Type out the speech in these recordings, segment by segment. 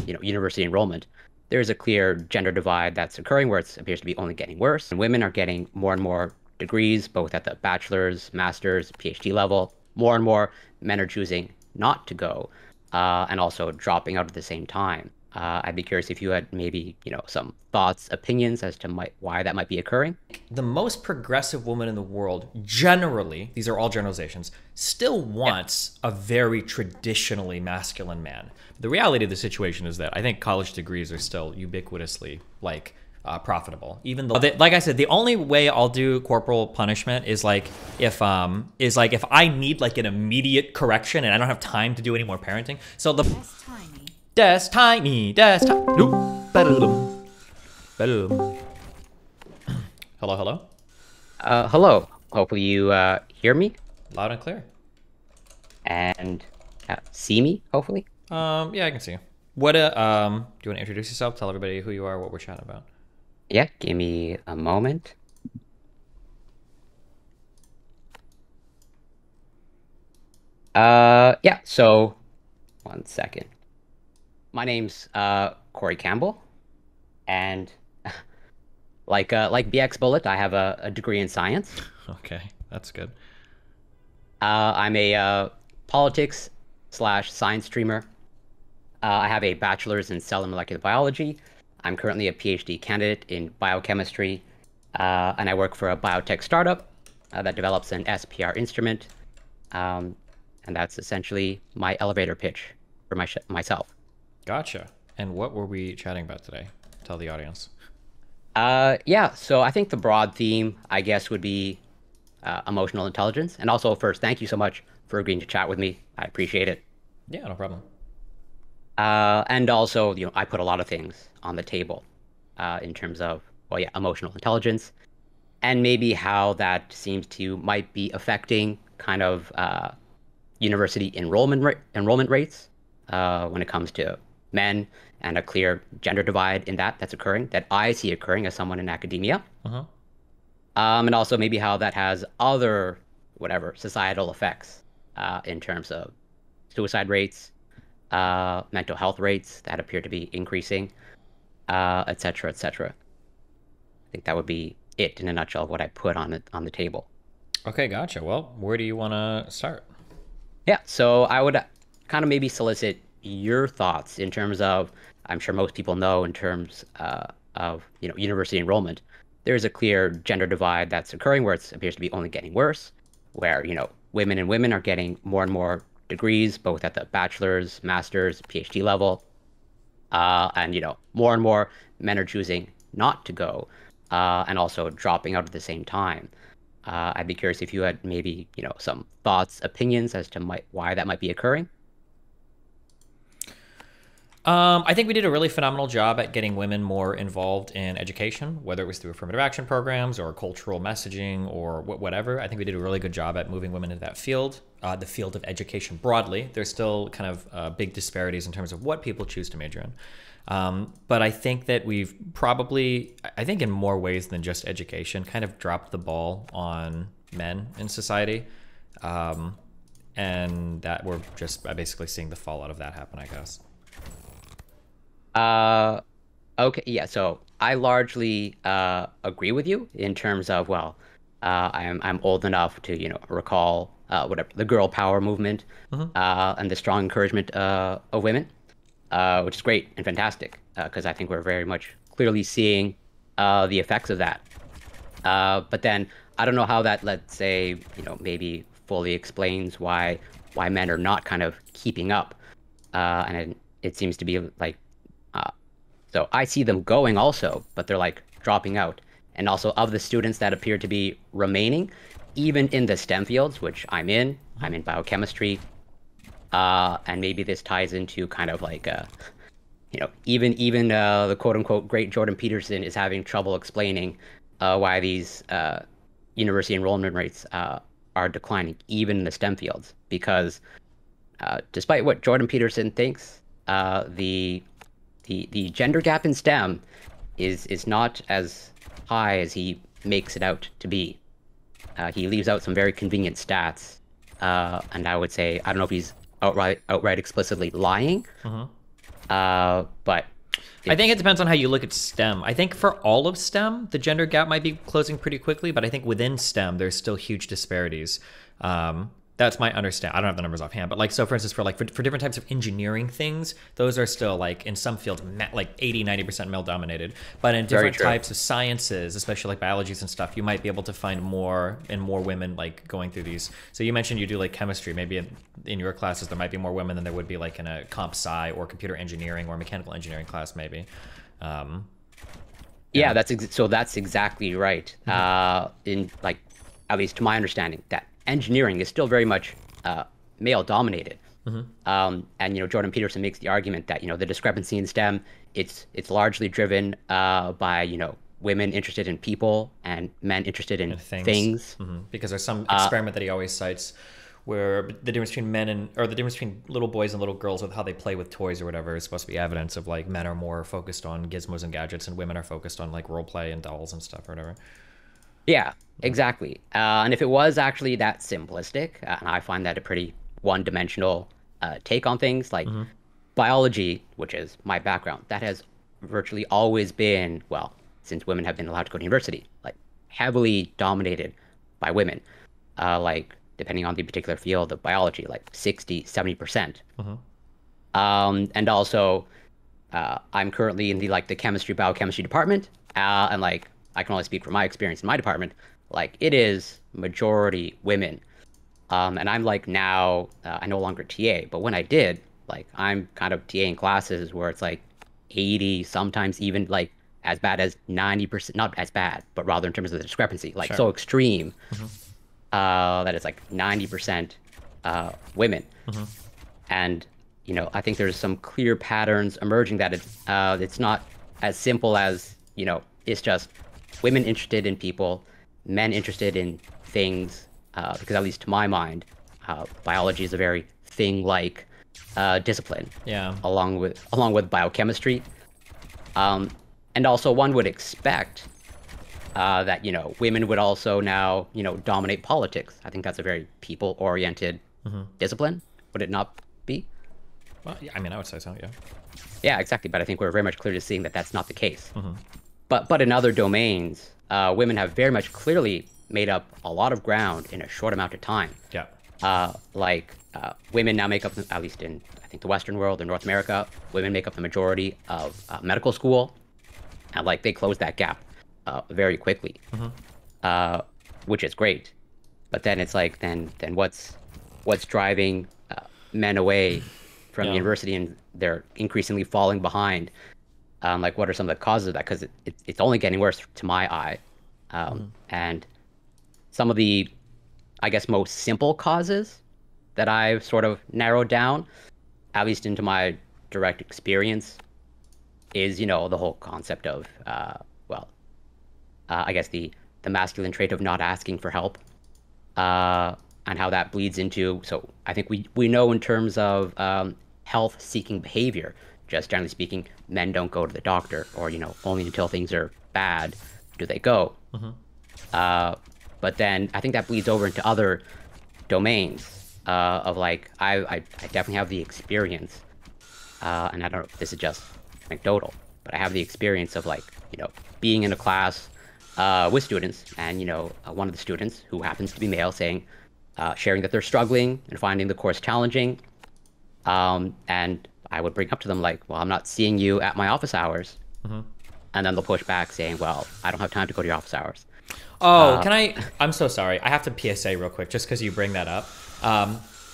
university enrollment, there's a clear gender divide that's occurring where it appears to be only getting worse. And women are getting more and more degrees, both at the bachelor's, master's, PhD level. More and more men are choosing not to go, and also dropping out at the same time. I'd be curious if you had maybe, some thoughts, opinions as to why that might be occurring. The most progressive woman in the world, generally, these are all generalizations, still wants a very traditionally masculine man. The reality of the situation is that I think college degrees are still ubiquitously profitable. Even though, like I said, the only way I'll do corporal punishment is if I need an immediate correction and I don't have time to do any more parenting. So That's tiny. Hello, hello. Hello. Hopefully you hear me Loud and clear. and see me, hopefully. Yeah, I can see you. What? Do you want to introduce yourself? Tell everybody who you are, what we're chatting about. Yeah, give me a moment. Yeah, so 1 second. My name's Corey Campbell, and like BX Bullet, I have a degree in science. Okay, that's good. I'm a politics/science streamer. I have a bachelor's in cell and molecular biology. I'm currently a PhD candidate in biochemistry, and I work for a biotech startup that develops an SPR instrument. And that's essentially my elevator pitch for myself. Gotcha. And what were we chatting about today? Tell the audience. Yeah, so I think the broad theme, I guess, would be emotional intelligence. And also, first, thank you so much for agreeing to chat with me. I appreciate it. Yeah, no problem. And also, I put a lot of things on the table in terms of, well, yeah, emotional intelligence, and maybe how that might be affecting kind of university enrollment rates when it comes to men, and a clear gender divide in that's occurring, that I see occurring as someone in academia. And also maybe how that has other, societal effects in terms of suicide rates, mental health rates that appear to be increasing, et cetera, et cetera. I think that would be it in a nutshell of what I put on the table. Okay, gotcha. Well, where do you want to start? Yeah, so I would kind of maybe solicit your thoughts in terms of, I'm sure most people know in terms of university enrollment, there's a clear gender divide that's occurring where it appears to be only getting worse, where women are getting more and more degrees, both at the bachelor's, master's, PhD level, and more and more men are choosing not to go, and also dropping out at the same time. I'd be curious if you had maybe some thoughts, opinions as to why that might be occurring. I think we did a really phenomenal job at getting women more involved in education, whether it was through affirmative action programs or cultural messaging or whatever. I think we did a really good job at moving women into that field, the field of education broadly. There's still kind of big disparities in terms of what people choose to major in. But I think that we've probably, I think in more ways than just education, kind of dropped the ball on men in society. And that we're just basically seeing the fallout of that happen, I guess. Okay, yeah, so I largely agree with you in terms of, well, I'm old enough to, recall the girl power movement, and the strong encouragement of women, which is great and fantastic, because I think we're very much clearly seeing the effects of that. But then I don't know how that, let's say, maybe fully explains why men are not kind of keeping up, and it seems to be like. So I see them going also, but they're dropping out. And also of the students that appear to be remaining, even in the STEM fields, which I'm in biochemistry, and maybe this ties into kind of even the quote unquote great Jordan Peterson is having trouble explaining why these university enrollment rates are declining, even in the STEM fields, because despite what Jordan Peterson thinks, the gender gap in STEM is not as high as he makes it out to be. He leaves out some very convenient stats, and I would say, I don't know if he's outright explicitly lying, But I think it depends on how you look at STEM. I think for all of STEM, the gender gap might be closing pretty quickly, but I think within STEM, there's still huge disparities. That's my understanding. I don't have the numbers offhand, but like, so for instance, for different types of engineering things, those are still like in some fields, like 80, 90% male dominated. But in different types of sciences, especially like biologies and stuff, you might be able to find more and more women like going through these. So you mentioned you do like chemistry. Maybe in your classes, there might be more women than there would be like in a comp sci or computer engineering or mechanical engineering class, maybe. Yeah, that's exactly right. In like, at least to my understanding, that engineering is still very much male dominated. And Jordan Peterson makes the argument that the discrepancy in STEM, it's largely driven by women interested in people and men interested in things. Because there's some experiment that he always cites where the difference between the difference between little boys and little girls with how they play with toys or whatever is supposed to be evidence of like men are more focused on gizmos and gadgets and women are focused on like role play and dolls and stuff or whatever. Yeah, exactly. And if it was actually that simplistic, and I find that a pretty one-dimensional take on things, like biology, which is my background, that has virtually always been, well, since women have been allowed to go to university, like heavily dominated by women. Like depending on the particular field of biology, like 60, 70%. And also, I'm currently in the chemistry, biochemistry department, and like I can only speak from my experience in my department. Like it is majority women, and I'm like now I no longer TA, but when I did, like I'm kind of TAing classes where it's like 80, sometimes even like as bad as 90%, not as bad, but rather in terms of the discrepancy, like so extreme that it's like 90% women. And I think there's some clear patterns emerging that it's not as simple as it's just women interested in people, men interested in things, because at least to my mind, biology is a very thing-like discipline. Yeah. Along with biochemistry, and also one would expect that women would also now dominate politics. I think that's a very people-oriented discipline. Would it not be? Well, yeah, I mean, I would say so. Yeah. Yeah, exactly. But I think we're very much clearly seeing that that's not the case. But in other domains, women have very much clearly made up a lot of ground in a short amount of time. Yeah. Women now make up, at least in I think the Western world or North America, women make up the majority of medical school, and like they close that gap very quickly, which is great. But then it's like then what's driving men away from university, and they're increasingly falling behind. Like, what are some of the causes of that? Because it's only getting worse to my eye. And some of the, I guess, most simple causes that I've sort of narrowed down, at least into my direct experience, is, the whole concept of, I guess the masculine trait of not asking for help, and how that bleeds into, so I think we know in terms of health-seeking behavior, just generally speaking, men don't go to the doctor, or only until things are bad do they go. But then I think that bleeds over into other domains of like I definitely have the experience, and I don't know if this is just anecdotal, but I have the experience of like being in a class with students, and one of the students who happens to be male sharing that they're struggling and finding the course challenging, and I would bring up to them like, well, I'm not seeing you at my office hours. And then they'll push back saying, well, I don't have time to go to your office hours. Oh, I'm so sorry. I have to PSA real quick just because you bring that up.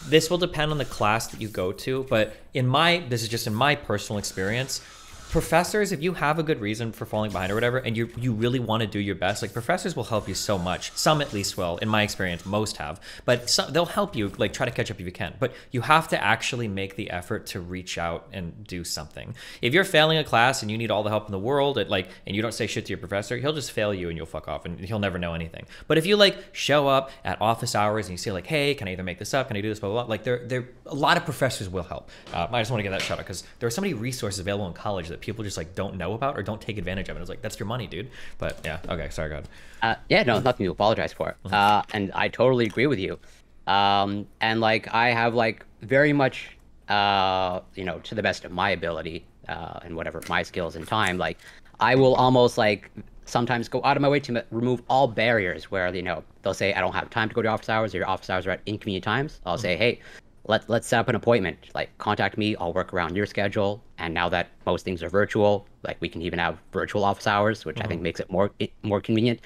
This will depend on the class that you go to, but this is just in my personal experience. Professors, if you have a good reason for falling behind or whatever, and you really want to do your best, like professors will help you so much. Some at least will, in my experience, most have. But they'll help you, like try to catch up if you can. But you have to actually make the effort to reach out and do something. If you're failing a class and you need all the help in the world, and you don't say shit to your professor, he'll just fail you and you'll fuck off and he'll never know anything. But if you show up at office hours and you say hey, can I either make this up? Can I do this? Blah, blah, blah. There a lot of professors will help. I just want to give that shout out because there are so many resources available in college that people just don't know about or don't take advantage of it. It's like, that's your money, dude. But yeah, okay, sorry, go ahead. Yeah, no, nothing to apologize for. And I totally agree with you. And I have very much to the best of my ability, and whatever my skills and time, like I will almost like sometimes go out of my way to remove all barriers where, they'll say, I don't have time to go to office hours, or your office hours are at inconvenient times. I'll say, hey, let's set up an appointment. Like, contact me. I'll work around your schedule. And now that most things are virtual, like we can even have virtual office hours, which I think makes it more convenient.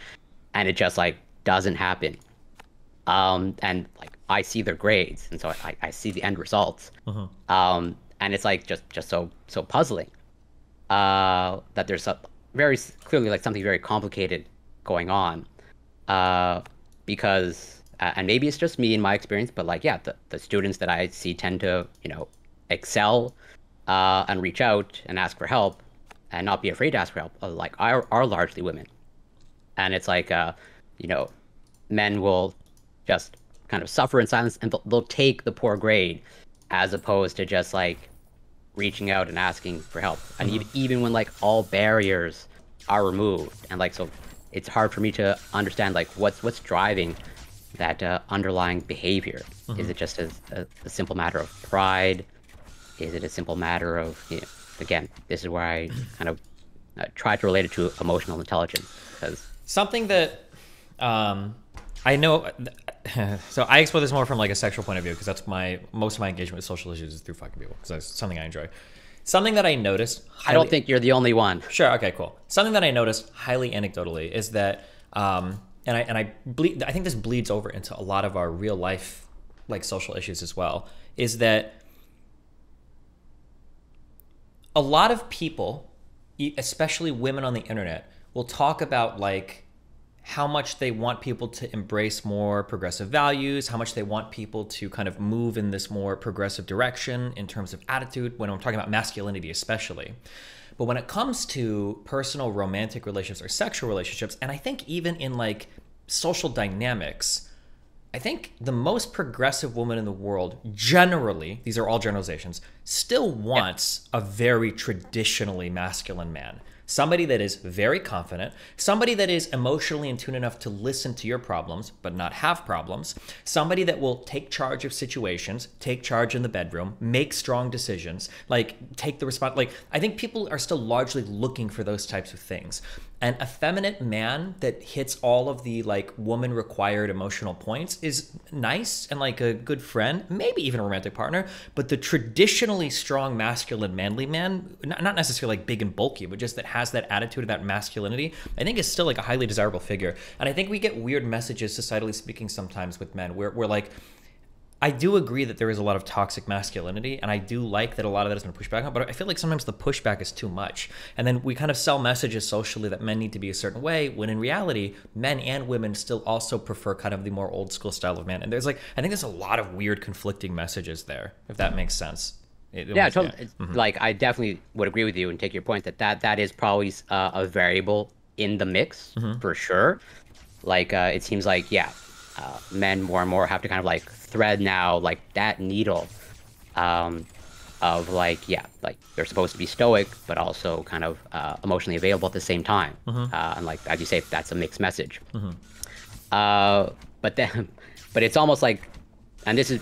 And it just like doesn't happen. And like I see their grades, and so I see the end results. And it's like just so puzzling, that there's very clearly like something very complicated going on, because and maybe it's just me in my experience, but like, yeah, the students that I see tend to excel, and reach out and ask for help and not be afraid to ask for help, like are largely women. And it's like, men will just kind of suffer in silence, and they'll take the poor grade, as opposed to just like reaching out and asking for help. And even when like all barriers are removed, and like, so it's hard for me to understand like what's driving that underlying behavior. Is it just a simple matter of pride? Is it a simple matter of, again, this is where I kind of try to relate it to emotional intelligence, because something that I know. So I explore this more from like a sexual point of view, because that's most of my engagement with social issues is through fucking people, because that's something I enjoy. Something that I noticed. I don't think you're the only one. Sure. Okay. Cool. Something that I noticed highly anecdotally is that, and I think this bleeds over into a lot of our real life, like social issues as well, is that a lot of people, especially women on the internet, will talk about like how much they want people to embrace more progressive values, how much they want people to kind of move in this more progressive direction in terms of attitude, when I'm talking about masculinity especially. But when it comes to personal romantic relationships or sexual relationships, and I think even in like social dynamics, I think the most progressive woman in the world, generally, these are all generalizations, still wants a very traditionally masculine man. Somebody that is very confident, somebody that is emotionally in tune enough to listen to your problems, but not have problems, somebody that will take charge of situations, take charge in the bedroom, make strong decisions, like take the response. Like, I think people are still largely looking for those types of things. And a feminine man that hits all of the like woman required emotional points is nice and like a good friend, maybe even a romantic partner. But the traditionally strong masculine manly man, not necessarily like big and bulky, but just that has that attitude of that masculinity, I think is still like a highly desirable figure. And I think we get weird messages, societally speaking, sometimes with men where we're like, I do agree that there is a lot of toxic masculinity, and I do like that a lot of that has been pushed back on, but I feel like sometimes the pushback is too much. And then we kind of sell messages socially that men need to be a certain way, when in reality, men and women still also prefer kind of the more old school style of man. And there's like, I think there's a lot of weird conflicting messages there, if that makes sense. Totally. Like, I definitely would agree with you and take your point that is probably a variable in the mix, for sure. Like, it seems like, men more and more have to kind of like thread now like that needle, of like, like they're supposed to be stoic but also kind of emotionally available at the same time, and like, as you say, that's a mixed message. But it's almost like, and this is,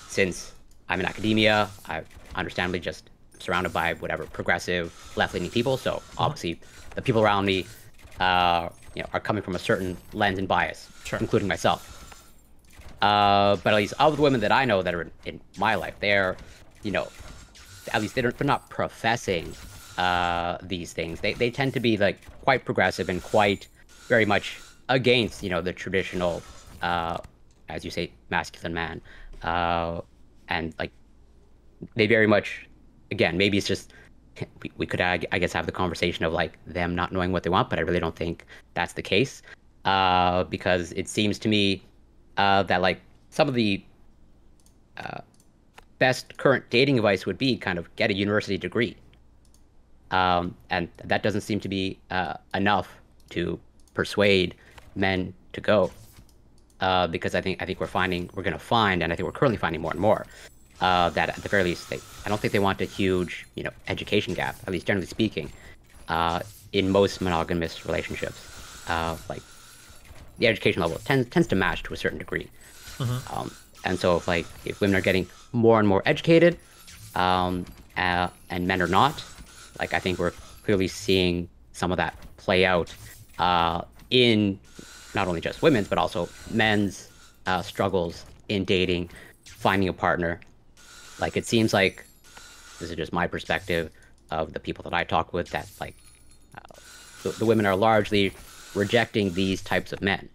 since I'm in academia, I understandably just surrounded by whatever progressive left-leaning people, so obviously the people around me are coming from a certain lens and bias, including myself. But at least of the women that I know that are in my life, they're, at least they're not professing these things. They tend to be like quite progressive and quite very much against, the traditional, as you say, masculine man. And like, they very much, again, maybe it's just, we could, I guess, have the conversation of like them not knowing what they want, but I really don't think that's the case. Because it seems to me that like some of the best current dating advice would be kind of get a university degree. And that doesn't seem to be enough to persuade men to go. Because I think we're going to find, and I think we're currently finding more and more, that at the very least, I don't think they want a huge, education gap, at least generally speaking, in most monogamous relationships. Like, the education level tends to match to a certain degree. And so if women are getting more and more educated, and men are not. Like I think we're clearly seeing some of that play out in not only just women's but also men's struggles in dating, finding a partner. Like it seems like this is just my perspective of the people that I talk with that like the women are largely rejecting these types of men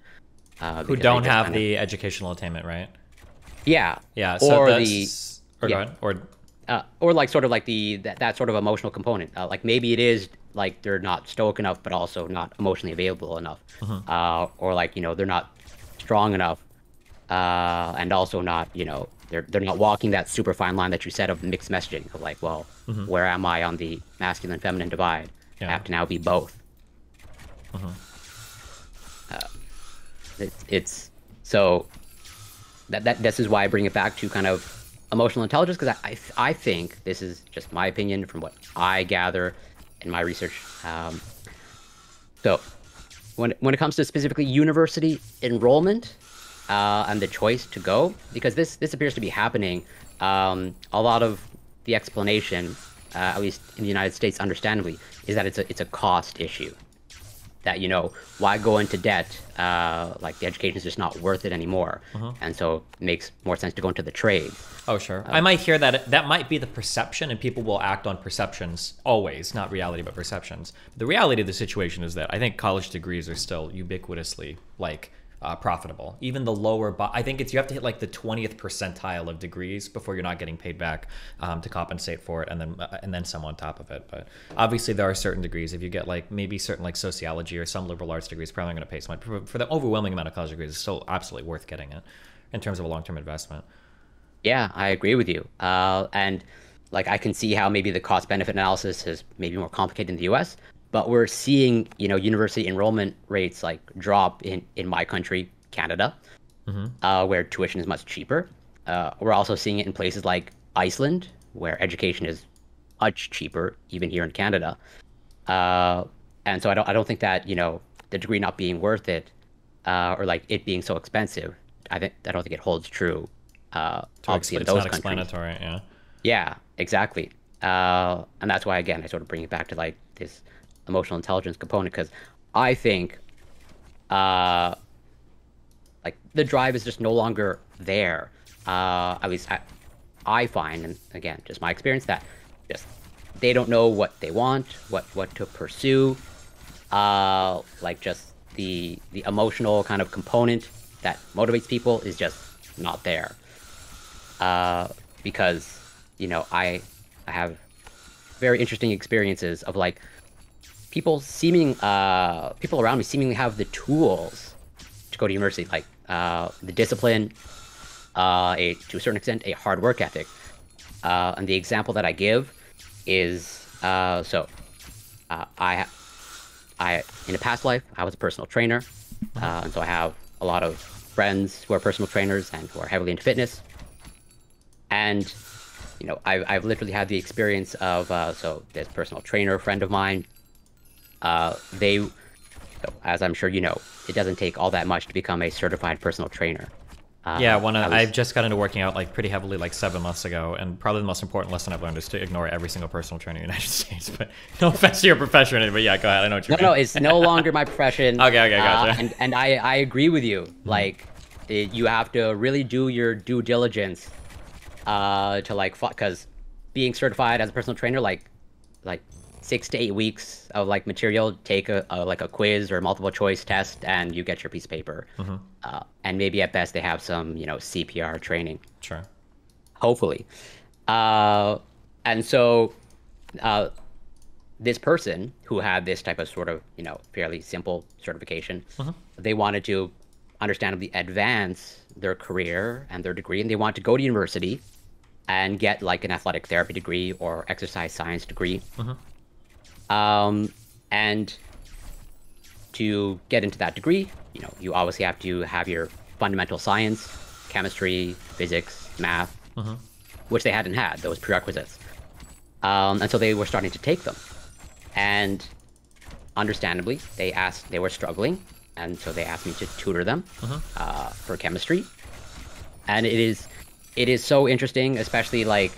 Who because they don't just have kind of the educational attainment, right? yeah Yeah. So or the that's or go yeah ahead. or like sort of like that sort of emotional component. Like maybe it is like they're not stoic enough, but also not emotionally available enough, or like they're not strong enough, and also not they're not walking that super fine line that you said of mixed messaging of like, well, where am I on the masculine feminine divide? I Yeah. have to now be both. It's so that this is why I bring it back to kind of emotional intelligence because I think this is just my opinion from what I gather in my research. So when it comes to specifically university enrollment and the choice to go, because this appears to be happening, a lot of the explanation, at least in the United States, understandably, is that it's a cost issue. That why go into debt? Like the education is just not worth it anymore, and so it makes more sense to go into the trades. Oh, sure. I might hear that. That might be the perception, and people will act on perceptions always, not reality, but perceptions. The reality of the situation is that I think college degrees are still ubiquitously like profitable. Even the lower, I think you have to hit like the 20th percentile of degrees before you're not getting paid back to compensate for it, and then some on top of it. But obviously, there are certain degrees. If you get like maybe certain like sociology or some liberal arts degrees, probably going to pay so much. For the overwhelming amount of college degrees, it's still absolutely worth getting it in terms of a long-term investment. Yeah, I agree with you. And like I can see how maybe the cost benefit analysis is maybe more complicated in the US, but we're seeing, university enrollment rates like drop in my country, Canada, where tuition is much cheaper. We're also seeing it in places like Iceland, where education is much cheaper, even here in Canada. Uh, and so I don't think that, the degree not being worth it, or like it being so expensive, I don't think it holds true obviously in It's those not countries. explanatory. Yeah. Yeah, exactly. And that's why, again, I sort of bring it back to like this emotional intelligence component because I think uh, like the drive is just no longer there. At least I find, and again, just my experience, that just they don't know what they want, what to pursue. Like just the emotional kind of component that motivates people is just not there. Because I have very interesting experiences of like people around me seemingly have the tools to go to university, like the discipline, to a certain extent, a hard work ethic. And the example that I give is I in a past life I was a personal trainer, and so I have a lot of friends who are personal trainers and who are heavily into fitness. And I've literally had the experience of so this personal trainer friend of mine. As I'm sure you know, it doesn't take all that much to become a certified personal trainer. Yeah, At I've least, just got into working out like pretty heavily like 7 months ago, and probably the most important lesson I've learned is to ignore every single personal trainer in the United States. But no offense to your profession or anything, but yeah, go ahead. I know what you no, mean. it's no longer my profession. Okay, gotcha. And I agree with you. Like, you have to really do your due diligence to like, because being certified as a personal trainer, like 6 to 8 weeks of like material, take like a quiz or a multiple choice test, and you get your piece of paper. And maybe at best they have some CPR training, Sure. hopefully. And so this person who had this type of sort of fairly simple certification, they wanted to understandably advance their career and their degree, and they want to go to university and get like an athletic therapy degree or exercise science degree. And to get into that degree, you obviously have to have your fundamental science, chemistry, physics, math, which they hadn't had, those prerequisites. And so they were starting to take them. And understandably, they were struggling. And so they asked me to tutor them for chemistry. And it is so interesting, especially like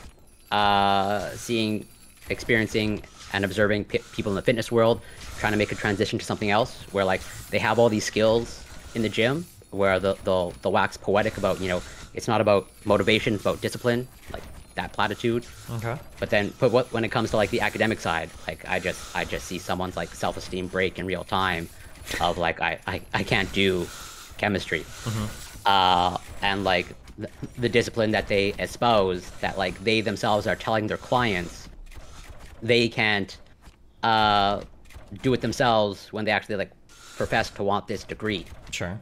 experiencing and observing people in the fitness world trying to make a transition to something else, where like they have all these skills in the gym, where they'll wax poetic about, it's not about motivation, it's about discipline, like that platitude. Okay. But when it comes to like the academic side, like I just see someone's like self-esteem break in real time, of like I can't do chemistry, and like the discipline that they espouse, that like they themselves are telling their clients they can't do it themselves, when they actually like profess to want this degree. Sure.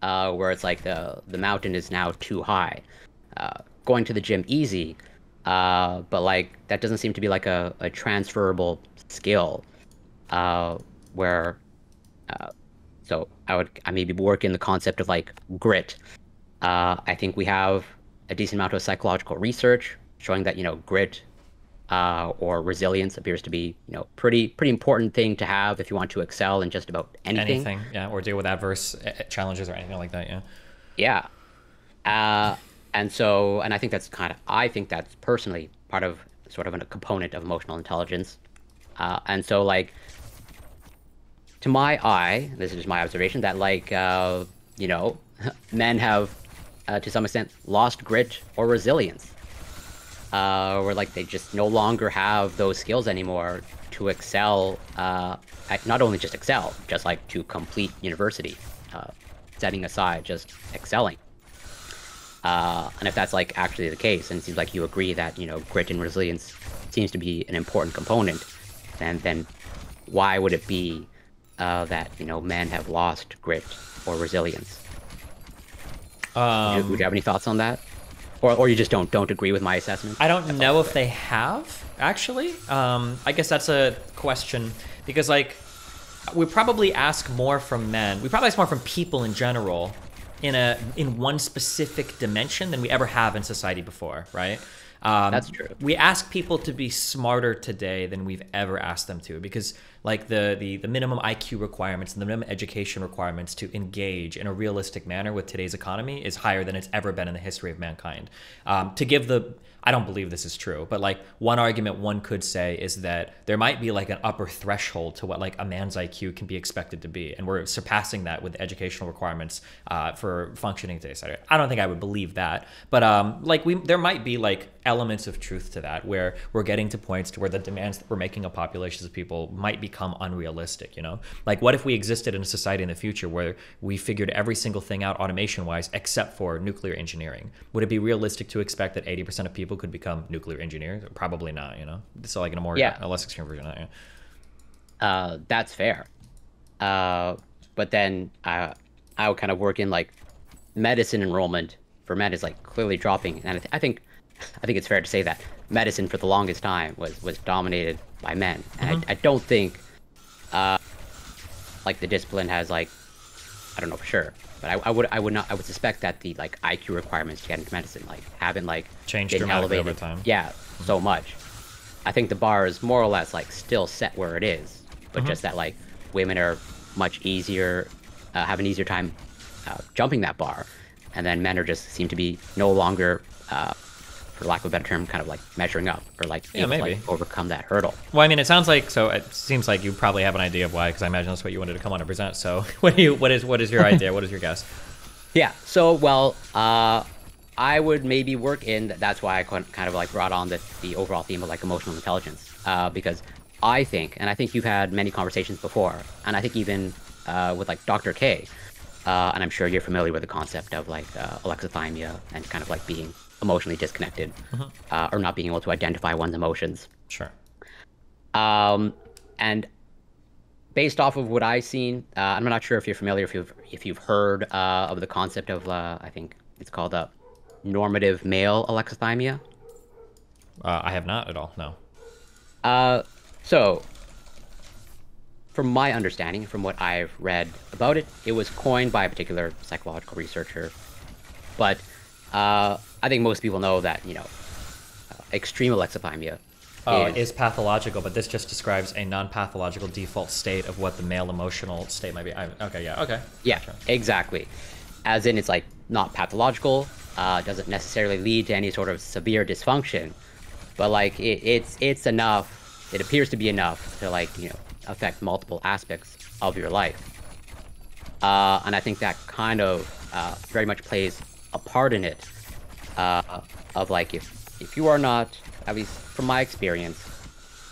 Where it's like the mountain is now too high. Going to the gym easy, but like that doesn't seem to be like a transferable skill. Where so I maybe work in the concept of like grit. I think we have a decent amount of psychological research showing that grit or resilience appears to be pretty important thing to have if you want to excel in just about anything. Anything, yeah, or deal with adverse challenges or anything like that, yeah. Yeah. And I think that's personally part of sort of a component of emotional intelligence. And so like, to my eye, this is just my observation, that like, men have, to some extent, lost grit or resilience. Where like they just no longer have those skills anymore to excel, not only just excel, just like to complete university, setting aside just excelling. And if that's like actually the case, and it seems like you agree that grit and resilience seems to be an important component, then why would it be that men have lost grit or resilience? Would you have any thoughts on that? Or you just don't agree with my assessment? I don't know if they have, actually. I guess that's a question, because like we probably ask more from men. We probably ask more from people in general in one specific dimension than we ever have in society before, right? That's true. We ask people to be smarter today than we've ever asked them to, because like the minimum IQ requirements and the minimum education requirements to engage in a realistic manner with today's economy is higher than it's ever been in the history of mankind. I don't believe this is true, but like one argument one could say is that there might be like an upper threshold to what like a man's IQ can be expected to be, and we're surpassing that with educational requirements for functioning today. So I don't think I would believe that, but there might be like elements of truth to that, where we're getting to points to where the demands that we're making of populations of people might become unrealistic. Like what if we existed in a society in the future where we figured every single thing out automation wise except for nuclear engineering? Would it be realistic to expect that 80% of people could become nuclear engineers? Probably not. So like in a less extreme version of that. That's fair. But then I would kind of work in like medicine enrollment for men is like clearly dropping, and I think it's fair to say that medicine for the longest time was dominated by men, and I don't think like the discipline has like, I don't know for sure, but I would suspect that the like IQ requirements to get into medicine like haven't like changed been dramatically elevated over time. Yeah, so much. I think the bar is more or less like still set where it is, but just that like women are much easier, have an easier time jumping that bar, and then men are just seem to be no longer, for lack of a better term, kind of like measuring up, or like able to like overcome that hurdle. Well, I mean, it seems like you probably have an idea of why, because I imagine that's what you wanted to come on and present. So what is your idea? What is your guess? Yeah. So, well, I would maybe work in, that's why I kind of like brought on the overall theme of like emotional intelligence, because I think you've had many conversations before, and I think even with like Dr. K, and I'm sure you're familiar with the concept of like alexithymia and kind of like being emotionally disconnected, or not being able to identify one's emotions. Sure. And based off of what I've seen, I'm not sure if you're familiar, if you've heard of the concept of I think it's called normative male alexithymia. I have not at all. No. So, from my understanding, from what I've read about it, it was coined by a particular psychological researcher, but I think most people know that extreme alexithymia is pathological, but this just describes a non-pathological default state of what the male emotional state might be. Okay. Yeah, gotcha. Exactly. As in, it's like not pathological, doesn't necessarily lead to any sort of severe dysfunction, but like it's enough. It appears to be enough to like affect multiple aspects of your life. And I think that kind of very much plays a part in it. Of like if you are not, at least from my experience,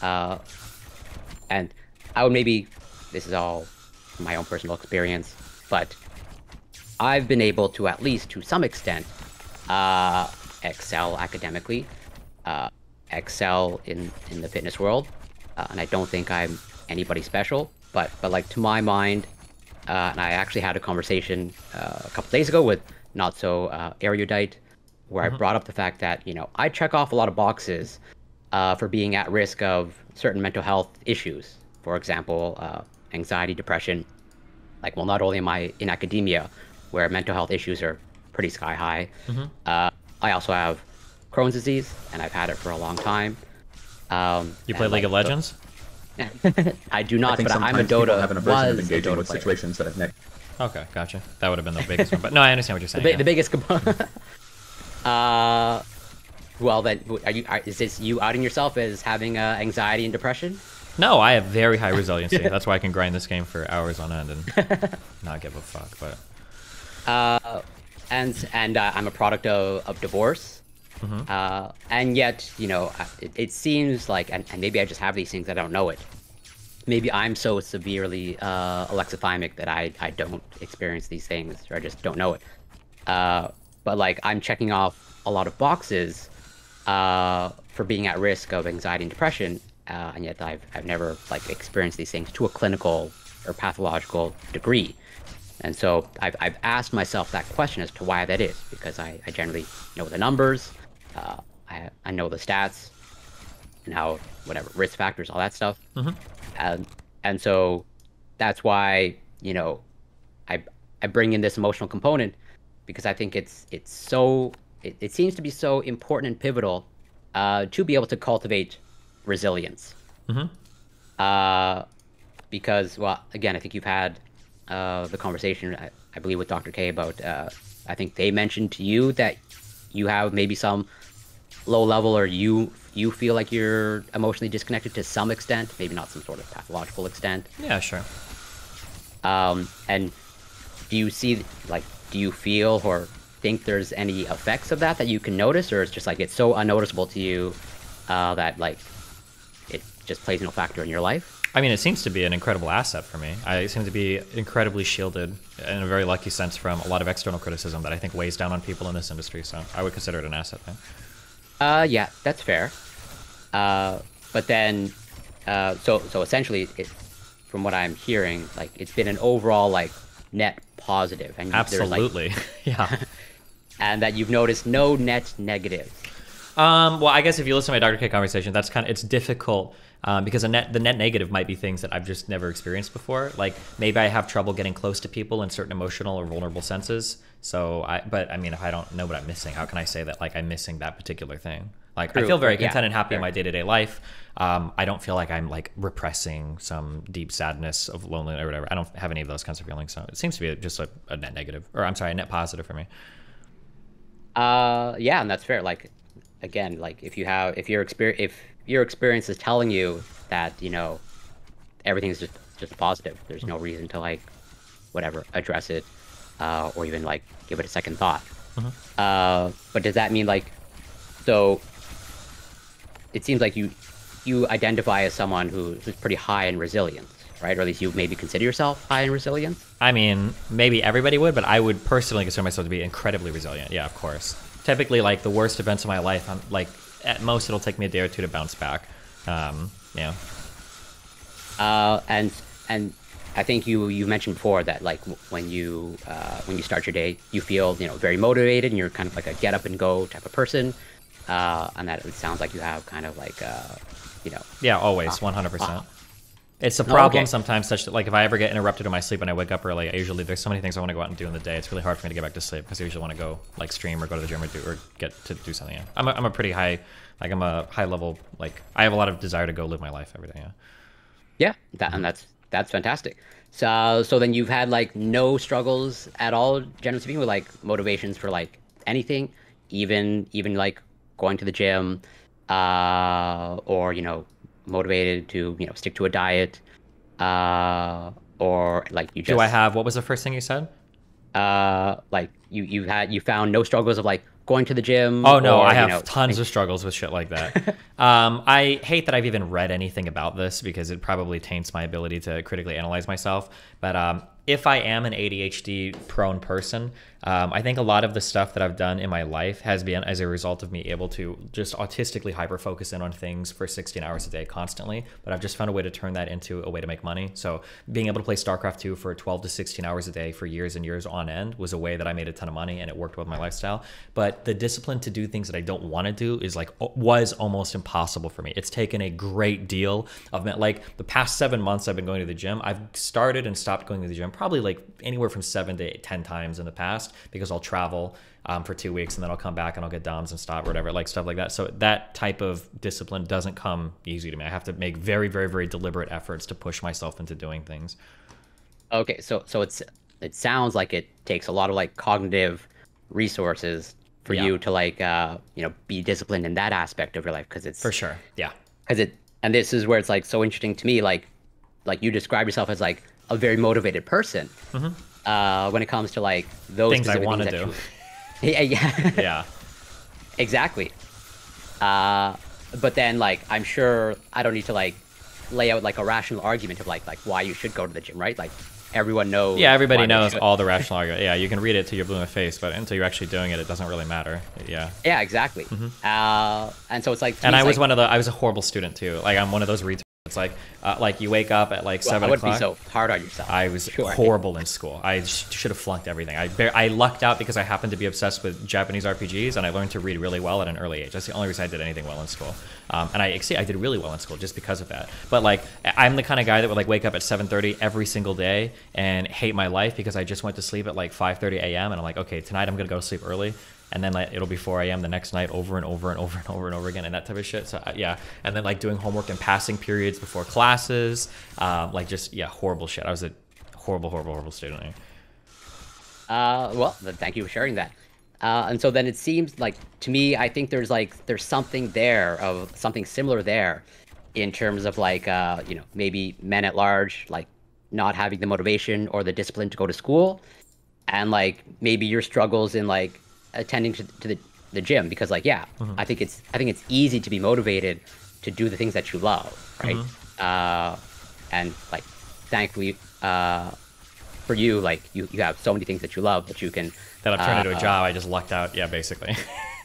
and I would maybe, this is all from my own personal experience, but I've been able to, at least to some extent, excel academically, excel in the fitness world, and I don't think I'm anybody special, but like to my mind, and I actually had a conversation a couple days ago with not so erudite, where I brought up the fact that I check off a lot of boxes for being at risk of certain mental health issues. For example, anxiety, depression. Like, well, not only am I in academia, where mental health issues are pretty sky high, I also have Crohn's disease, and I've had it for a long time. You play League of Legends? I do not, but I'm a people Dota. have an aversion of Was a engaging Dota with player. situations that have Okay, gotcha. That would have been the biggest one. But no, I understand what you're saying. The biggest component. Well, then, is this you outing yourself as having anxiety and depression? No, I have very high resiliency. That's why I can grind this game for hours on end and not give a fuck. But And I'm a product of divorce. And yet, it seems like, and maybe I just have these things, I don't know it. Maybe I'm so severely alexithymic that I don't experience these things, or I just don't know it. But like, I'm checking off a lot of boxes for being at risk of anxiety and depression, and yet I've never like experienced these things to a clinical or pathological degree. And so I've asked myself that question as to why that is, because I generally know the numbers, I know the stats, and how, whatever, risk factors, all that stuff. And so that's why, I bring in this emotional component, because I think it seems to be so important and pivotal to be able to cultivate resilience. Because, well, again, I think you've had the conversation, I believe, with Dr. K about, I think they mentioned to you that you have maybe some low level, or you feel like you're emotionally disconnected to some extent, maybe not some sort of pathological extent. yeah, sure. And do you feel or think there's any effects of that you can notice, or it's just like it's so unnoticeable to you that like it just plays no factor in your life? I mean, it seems to be an incredible asset for me. I seem to be incredibly shielded in a very lucky sense from a lot of external criticism that I think weighs down on people in this industry. So I would consider it an asset thing. Yeah, that's fair. But then, so essentially, from what I'm hearing, like it's been an overall like net positive, and Absolutely, yeah. And that you've noticed no net negatives. Well, I guess if you listen to my Dr. K conversation, that's it's difficult because the net negative might be things that I've just never experienced before. Like maybe I have trouble getting close to people in certain emotional or vulnerable senses. But I mean, if I don't know what I'm missing, how can I say that like I'm missing that particular thing? Like True. I feel very Yeah, content and happy in fair. my day-to-day life. I don't feel like I'm like repressing some deep sadness of loneliness or whatever. I don't have any of those kinds of feelings. So it seems to be just a net negative, or I'm sorry, a net positive for me. Yeah, and that's fair. Like, again, like if your experience is telling you that everything's just positive, there's no reason to like whatever address it or even like give it a second thought. But does that mean like, so it seems like you identify as someone who's pretty high in resilience, right? Or at least you maybe consider yourself high in resilience? I mean, maybe everybody would, but I would personally consider myself to be incredibly resilient. Yeah, of course. Typically, like the worst events of my life, I'm like at most it'll take me a day or two to bounce back. Yeah. And I think you mentioned before that like when you start your day, you feel very motivated, and you're kind of like a get up and go type of person, and that it sounds like you have kind of like Yeah, always, 100%. It's a problem okay. sometimes, such that like if I ever get interrupted in my sleep and I wake up early, there's so many things I want to go out and do in the day. It's really hard for me to get back to sleep because I usually want to go like stream or go to the gym or get to do something. Yeah. I'm a pretty high, like I'm a high level, like I have a lot of desire to go live my life every day. Yeah. Yeah, and that's fantastic. So then you've had like no struggles at all, generally speaking, with like motivations for like anything, even like going to the gym, or motivated to stick to a diet, or like you Do I just have, what was the first thing you said? like you found no struggles of like going to the gym Oh no, I or have tons of struggles with shit like that. I hate that I've even read anything about this because it probably taints my ability to critically analyze myself. But if I am an ADHD prone person, I think a lot of the stuff that I've done in my life has been as a result of me able to just autistically hyper focus in on things for 16 hours a day constantly. But I've just found a way to turn that into a way to make money. So being able to play StarCraft 2 for 12 to 16 hours a day for years and years on end was a way that I made a ton of money, and it worked with my lifestyle. But the discipline to do things that I don't want to do is was almost impossible for me. It's taken a great deal of like the past 7 months I've been going to the gym. I've started and stopped going to the gym probably like anywhere from 7 to 10 times in the past because I'll travel for 2 weeks and then I'll come back and I'll get DOMs and stop or whatever, like stuff like that. So that type of discipline doesn't come easy to me. I have to make very, very, very deliberate efforts to push myself into doing things. Okay, so it sounds like it takes a lot of like cognitive resources for Yeah, you to like be disciplined in that aspect of your life because for sure. Yeah. and this is where it's like so interesting to me, like you describe yourself as like a very motivated person when it comes to like those Things I specific want things to that do. you yeah Yeah. exactly. But then like I'm sure I don't need to like lay out like a rational argument of like why you should go to the gym, right? Like everyone knows Yeah, everybody why they knows should. all the rational argument. Yeah, you can read it till you're blue in the face, but until you're actually doing it, it doesn't really matter. Yeah. Yeah, exactly. And so it's like to And me, I it's was like, I was a horrible student too. Like I'm one of those retards. It's like you wake up at like well, I 7 wouldn't be o'clock. so hard on yourself. I was Sure. horrible in school. I should have flunked everything. I lucked out because I happened to be obsessed with Japanese RPGs, and I learned to read really well at an early age. That's the only reason I did anything well in school. And I did really well in school just because of that. But like, I'm the kind of guy that would like wake up at 7:30 every single day and hate my life because I just went to sleep at like 5:30 a.m. and I'm like, okay, tonight I'm gonna go to sleep early. And then like it'll be 4 a.m. the next night over and over and over and over and over again and that type of shit. So yeah, and then like doing homework and passing periods before classes, like just horrible shit. I was a horrible, horrible, horrible student. Well, then thank you for sharing that. And so then it seems like to me, I think there's something there of something similar there, in terms of like maybe men at large like not having the motivation or the discipline to go to school, and like maybe your struggles in like attending to the gym because like yeah, I think it's easy to be motivated to do the things that you love, right? And like thankfully for you, like you have so many things that you love that you can That I've turned into a job. I just lucked out. Yeah, basically.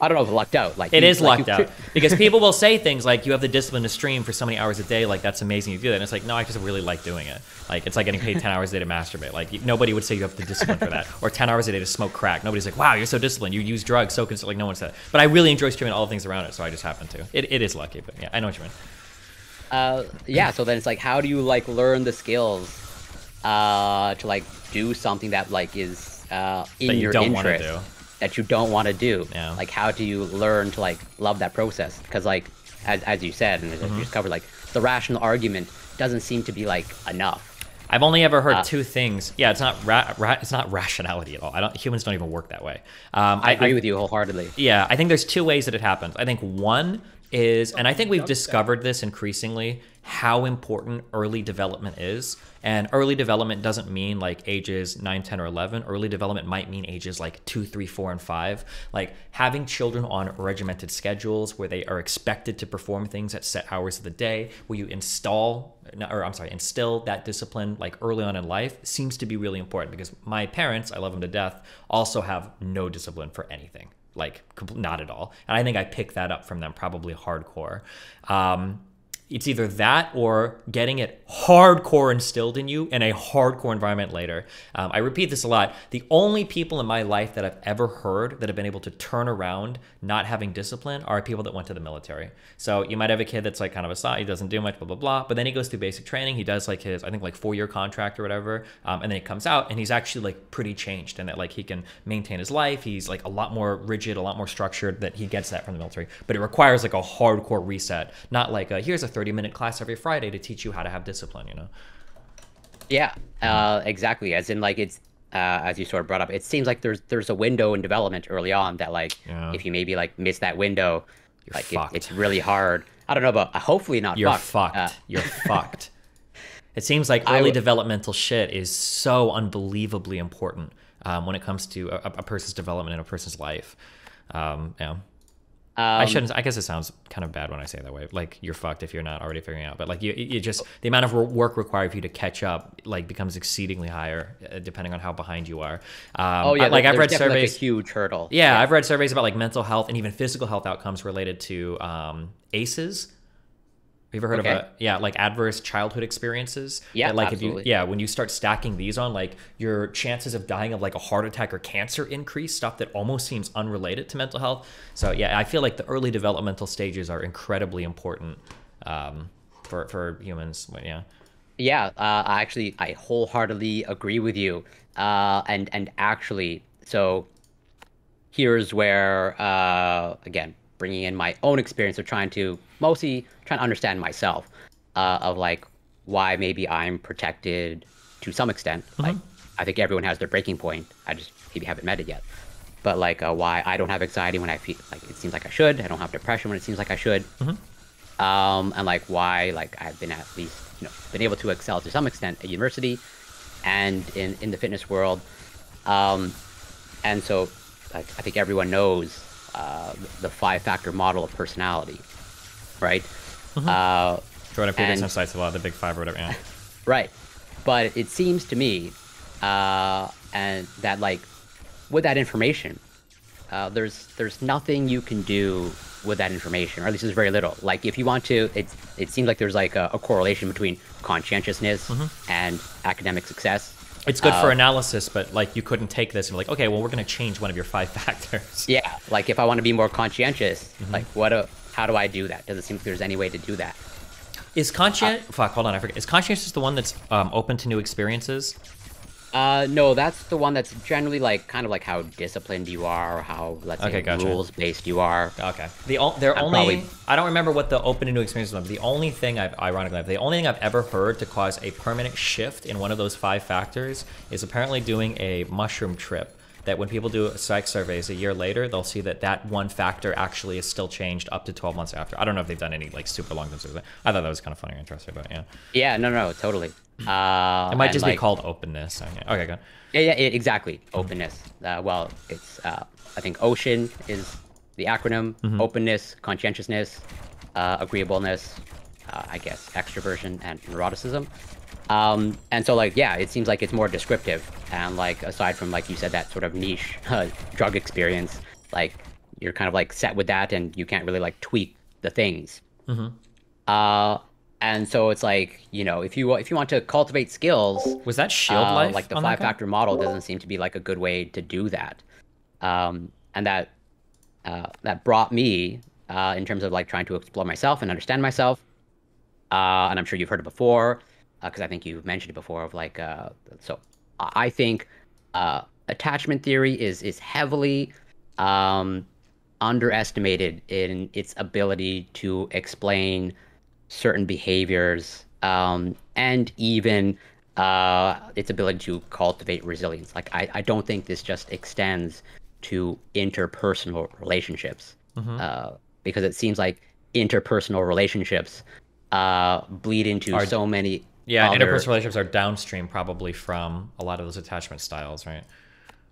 I don't know if lucked out. Like It you, is like lucked you, out because people will say things like, "You have the discipline to stream for so many hours a day. Like that's amazing. You do that." And it's like, no, I just really like doing it. Like it's like getting paid 10 hours a day to masturbate. Like nobody would say you have the discipline for that, or 10 hours a day to smoke crack. Nobody's like, "Wow, you're so disciplined. You use drugs so consistently." Like no one said that. But I really enjoy streaming all the things around it, so I just happen to. It is lucky, but yeah, I know what you mean. yeah. So then it's like, how do you like learn the skills to like do something that like is in That you your don't want to interest do. that you don't want to do? Yeah. Like how do you learn to like love that process? Because like as you said and as you just covered, like the rational argument doesn't seem to be like enough. I've only ever heard two things. Yeah, it's not it's not rationality at all. Humans don't even work that way. I agree with you wholeheartedly. Yeah, I think there's two ways that it happens. I think one is, and I think we've discovered this increasingly, how important early development is. And early development doesn't mean like ages 9, 10, or 11. Early development might mean ages like 2, 3, 4, and 5. Like having children on regimented schedules where they are expected to perform things at set hours of the day, where you instill that discipline like early on in life seems to be really important because my parents, I love them to death, also have no discipline for anything. Like not at all. And I think I picked that up from them probably hardcore. It's either that or getting it hardcore instilled in you in a hardcore environment later. I repeat this a lot. The only people in my life that I've ever heard that have been able to turn around not having discipline are people that went to the military. So you might have a kid that's like kind of a sot, he doesn't do much, blah, blah, blah. But then he goes through basic training. He does like his, I think like 4-year contract or whatever. And then he comes out and he's actually like pretty changed and that like he can maintain his life. He's like a lot more rigid, a lot more structured, that he gets that from the military. But it requires like a hardcore reset, not like here's a 30-minute class every Friday to teach you how to have discipline, you know? Yeah, exactly. As in, like, it's as you sort of brought up, it seems like there's a window in development early on that, like, Yeah. if you maybe like miss that window, You're Like fucked. it's really hard. I don't know about hopefully not You're fucked. fucked. You're fucked. It seems like I early w- developmental shit is so unbelievably important when it comes to a person's development in a person's life. Yeah. I um shouldn't. I guess it sounds kind of bad when I say it that way. Like you're fucked if you're not already figuring it out. But like you just the amount of work required for you to catch up like becomes exceedingly higher depending on how behind you are. oh yeah, Like I've there's read definitely like a surveys. huge hurdle. Yeah, Yeah. I've read surveys about like mental health and even physical health outcomes related to ACEs. Have you ever heard of Okay. like adverse childhood experiences? Yeah, That like if you absolutely. when you start stacking these on, like your chances of dying of like a heart attack or cancer increase, stuff that almost seems unrelated to mental health. So yeah, I feel like the early developmental stages are incredibly important for humans. But, yeah. Yeah, I wholeheartedly agree with you. And actually, so here's where again, bringing in my own experience of trying to understand myself, of like why maybe I'm protected to some extent. Like I think everyone has their breaking point. I just maybe haven't met it yet. But like why I don't have anxiety when I feel like it seems like I should. I don't have depression when it seems like I should. And like why like I've been at least been able to excel to some extent at university and in the fitness world. And so like I think everyone knows the five-factor model of personality, right? Jordan Peterson And cites a lot of the big five or whatever. Yeah. right, but it seems to me and that like with that information, there's nothing you can do with that information, or at least there's very little. Like if you want to, it seems like there's like a correlation between conscientiousness and academic success. It's good for analysis, but like you couldn't take this and be like, okay, well, we're going to change one of your five factors. Yeah, like if I want to be more conscientious, like how do I do that? Doesn't seem like there's any way to do that. Is fuck, hold on, I forget. Is conscientious the one that's open to new experiences? No, that's the one that's generally like kind of like how disciplined you are, or how let's say Okay, gotcha. rules based you are. Okay. They're only probably- I don't remember what the open to new experiences was. The only thing the only thing I've ever heard to cause a permanent shift in one of those five factors is apparently doing a mushroom trip. That when people do psych surveys a year later, they'll see that one factor actually is still changed up to 12 months after. I don't know if they've done any like super long surveys. I thought that was kind of funny or interesting, but yeah. Yeah, no, totally. It might just be like, called openness. Okay, good. yeah, exactly. Openness. Well, it's I think Ocean is the acronym. Openness, conscientiousness, agreeableness, I guess extroversion and neuroticism. And so like yeah, it seems like it's more descriptive, and like aside from like you said that sort of niche drug experience, like you're kind of like set with that, and you can't really like tweak the things. And so it's like if you want to cultivate skills, Was that Shield Life? like the on that guy? five-factor model doesn't seem to be like a good way to do that. And that brought me in terms of like trying to explore myself and understand myself. And I'm sure you've heard it before, because I think you've mentioned it before of like so I think attachment theory is heavily underestimated in its ability to explain certain behaviors, and even its ability to cultivate resilience. Like I don't think this just extends to interpersonal relationships, because it seems like interpersonal relationships bleed into so many. Yeah, other, interpersonal relationships are downstream probably from a lot of those attachment styles, right?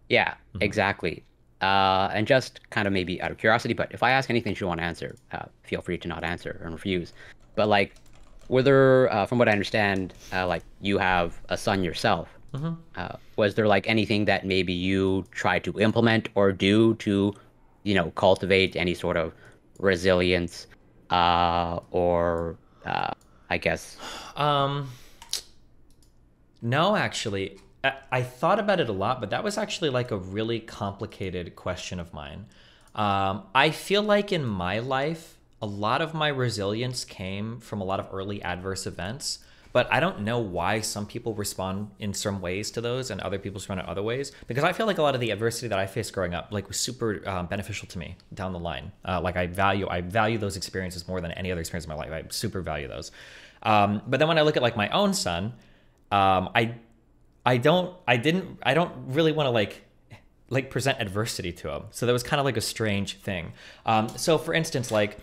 Yeah, exactly. And just kind of maybe out of curiosity, but if I ask anything you want to answer, feel free to not answer and refuse. But like, whether from what I understand, like you have a son yourself, was there like anything that maybe you try to implement or do to, cultivate any sort of resilience, or I guess. No, actually, I thought about it a lot, but that was actually like a really complicated question of mine. I feel like in my life, a lot of my resilience came from a lot of early adverse events, but I don't know why some people respond in some ways to those and other people respond in other ways. Because I feel like a lot of the adversity that I faced growing up, like, was super beneficial to me down the line. Like I value those experiences more than any other experience in my life. I super value those. But then when I look at like my own son, I don't really want to like like present adversity to him. So that was kind of like a strange thing. So for instance, like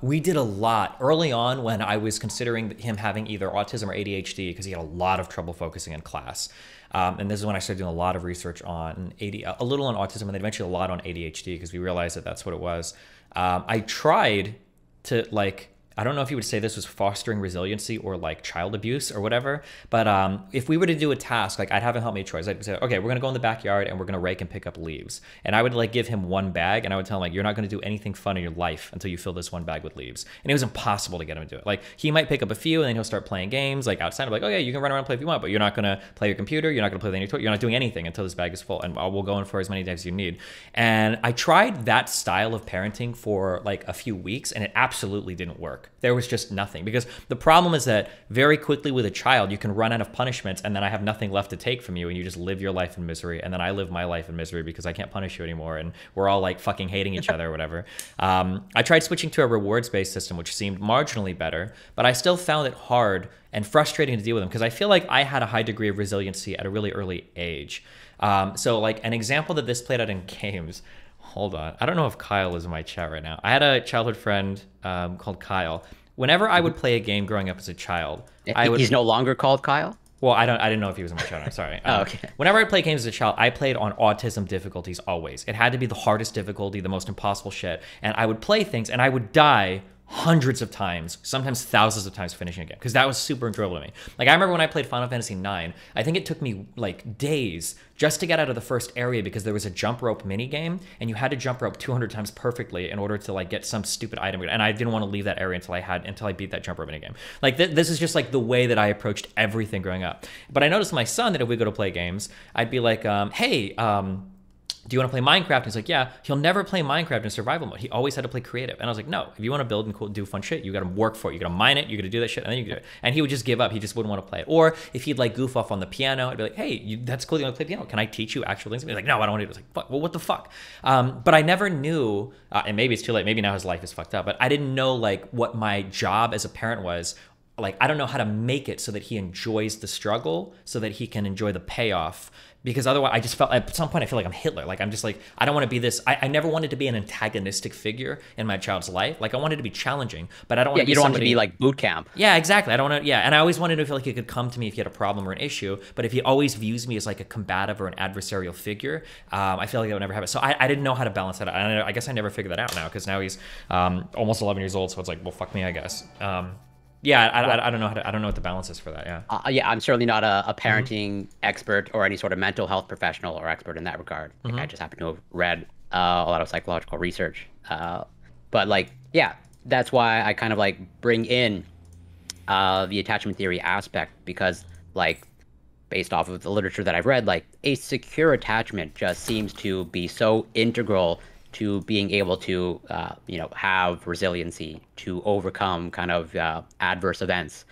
we did a lot early on when I was considering him having either autism or ADHD because he had a lot of trouble focusing in class. And this is when I started doing a lot of research on a little on autism, and then eventually a lot on ADHD because we realized that that's what it was. I tried to like, I don't know if you would say this was fostering resiliency or like child abuse or whatever, but if we were to do a task, like I'd have him help me chores. I'd say, okay, we're gonna go in the backyard and we're gonna rake and pick up leaves. And I would like give him one bag and I would tell him like, you're not gonna do anything fun in your life until you fill this one bag with leaves. And it was impossible to get him to do it. Like he might pick up a few and then he'll start playing games like outside. I'm like, okay, you can run around and play if you want, but you're not gonna play your computer, you're not gonna play the toy, you're not doing anything until this bag is full, and we'll go in for as many days as you need. And I tried that style of parenting for like a few weeks and it absolutely didn't work. There was just nothing. Because the problem is that very quickly with a child, you can run out of punishments and then I have nothing left to take from you and you just live your life in misery. And then I live my life in misery because I can't punish you anymore. And we're all like fucking hating each other or whatever. I tried switching to a rewards-based system, which seemed marginally better, but I still found it hard and frustrating to deal with them because I feel like I had a high degree of resiliency at a really early age. So like an example that this played out in games. Hold on. I don't know if Kyle is in my chat right now. I had a childhood friend called Kyle. Whenever I would play a game growing up as a child, He's no longer called Kyle? Well, I didn't know if he was in my chat. I'm sorry. Okay. Whenever I played games as a child, I played on autism difficulties always. It had to be the hardest difficulty, the most impossible shit. And I would play things and I would die hundreds of times, sometimes thousands of times finishing a game because that was super enjoyable to me. Like I remember when I played Final Fantasy IX, I think it took me like days just to get out of the first area because there was a jump rope mini game and you had to jump rope 200 times perfectly in order to like get some stupid item. And I didn't want to leave that area until I beat that jump rope mini game. Like this is just like the way that I approached everything growing up. But I noticed with my son that if we go to play games, I'd be like, hey, do you want to play Minecraft? And he's like, yeah. He'll never play Minecraft in survival mode. He always had to play creative. And I was like, no, if you want to build and do fun shit, you got to work for it. You got to mine it. You got to do that shit. And then you can do it. And he would just give up. He just wouldn't want to play it. Or if he'd like goof off on the piano, I'd be like, hey, that's cool. You want to play piano? Can I teach you actual things? And he's like, no, I don't want to do it. I was like, fuck, well, what the fuck? But I never knew, and maybe it's too late. Maybe now his life is fucked up. But I didn't know like what my job as a parent was. Like, I don't know how to make it so that he enjoys the struggle so that he can enjoy the payoff. Because otherwise, I just felt at some point I feel like I'm Hitler. Like I'm just like I don't want to be this. I never wanted to be an antagonistic figure in my child's life. Like I wanted to be challenging, but I don't want to be you don't somebody, want to be like boot camp. Yeah, exactly. I don't want to. Yeah, and I always wanted to feel like he could come to me if he had a problem or an issue. But if he always views me as like a combative or an adversarial figure, I feel like I would never have it. So I didn't know how to balance that. I guess I never figured that out now because now he's almost 11 years old. So it's like, well, fuck me, I guess. Yeah, I don't know I don't know what the balance is for that. Yeah. Yeah, I'm certainly not a parenting expert or any sort of mental health professional or expert in that regard. Like, I just happen to have read a lot of psychological research. But like, yeah, that's why I kind of like bring in the attachment theory aspect because like based off of the literature that I've read, like a secure attachment just seems to be so integral to being able to, have resiliency to overcome kind of adverse events,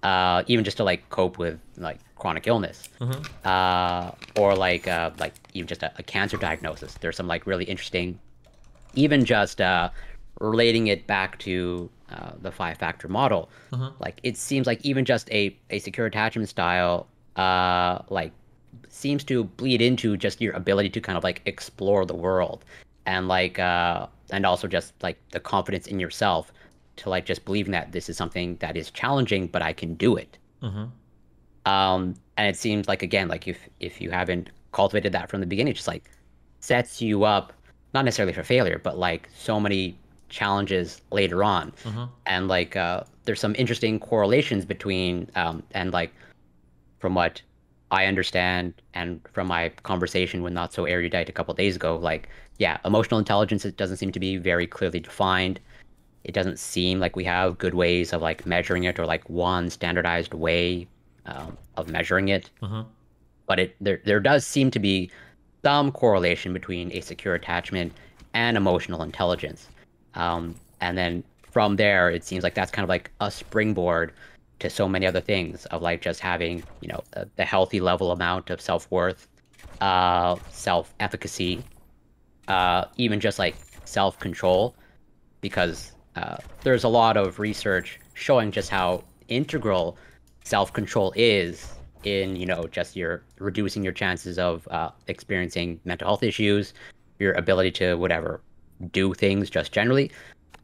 even just to like cope with like chronic illness, or like even just a cancer diagnosis. There's some like really interesting, even just relating it back to the 5-factor model. Like it seems like even just a secure attachment style, like seems to bleed into just your ability to kind of like explore the world. And like, and also just like the confidence in yourself to like just believing that this is something that is challenging, but I can do it. And it seems like again, like if you haven't cultivated that from the beginning, it just like sets you up, not necessarily for failure, but like so many challenges later on. And like, there's some interesting correlations between, and like, from what I understand and from my conversation with Not So Erudite a couple of days ago, like, yeah, emotional intelligence, it doesn't seem to be very clearly defined. It doesn't seem like we have good ways of like measuring it or like one standardized way of measuring it. But there does seem to be some correlation between a secure attachment and emotional intelligence. And then from there, it seems like that's kind of like a springboard to so many other things of like just having, the healthy level amount of self-worth, self-efficacy, even just like self-control, because there's a lot of research showing just how integral self-control is in, just your reducing your chances of experiencing mental health issues, your ability to whatever do things just generally.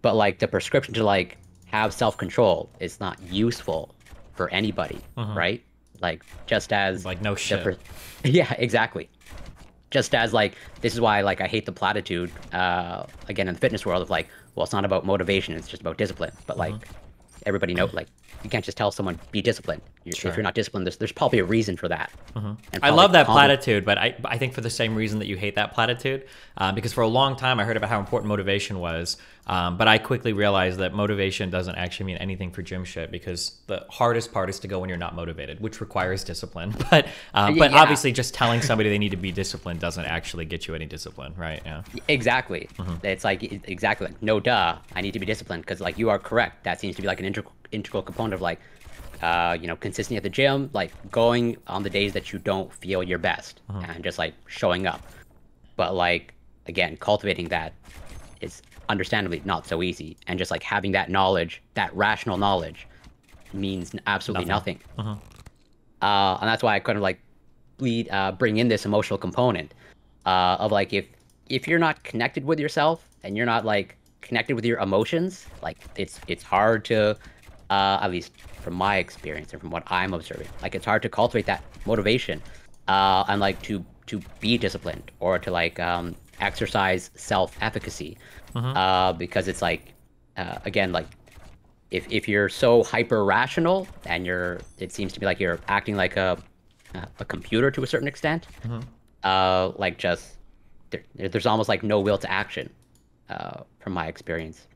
But like the prescription to like have self-control is not useful for anybody, right? Like just as Like, no the shit. per yeah, exactly. Just as like this is why like I hate the platitude again in the fitness world of like, well, it's not about motivation, it's just about discipline. But like everybody know like you can't just tell someone be disciplined. If you're Sure. not disciplined, there's probably a reason for that. And I probably love that platitude, but I think for the same reason that you hate that platitude, because for a long time I heard about how important motivation was, but I quickly realized that motivation doesn't actually mean anything for gym shit, because the hardest part is to go when you're not motivated, which requires discipline. But yeah, obviously, just telling somebody they need to be disciplined doesn't actually get you any discipline, right? Yeah. exactly. It's like exactly like no duh, I need to be disciplined because like you are correct. That seems to be like an integral component of like consistency at the gym, like going on the days that you don't feel your best and just like showing up. But like again, cultivating that is understandably not so easy. And just like having that knowledge, that rational knowledge, means absolutely Nothing. nothing. And that's why I couldn't like bring in this emotional component of like if you're not connected with yourself and you're not like connected with your emotions, like it's hard to at least from my experience and from what I'm observing, like it's hard to cultivate that motivation and like to be disciplined or to like exercise self-efficacy because it's like again like if you're so hyper rational and it seems to be like you're acting like a computer to a certain extent like just there's almost like no will to action from my experience.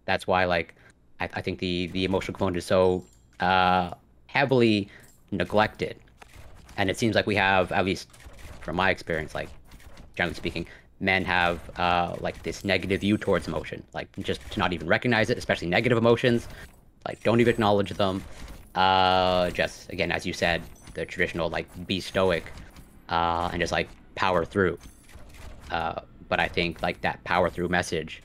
That's why like I think the emotional component is so heavily neglected, and it seems like we have, at least from my experience, like generally speaking, men have like this negative view towards emotion, like just to not even recognize it, especially negative emotions, like don't even acknowledge them. Just again, as you said, the traditional like be stoic and just like power through. But I think like that power through message,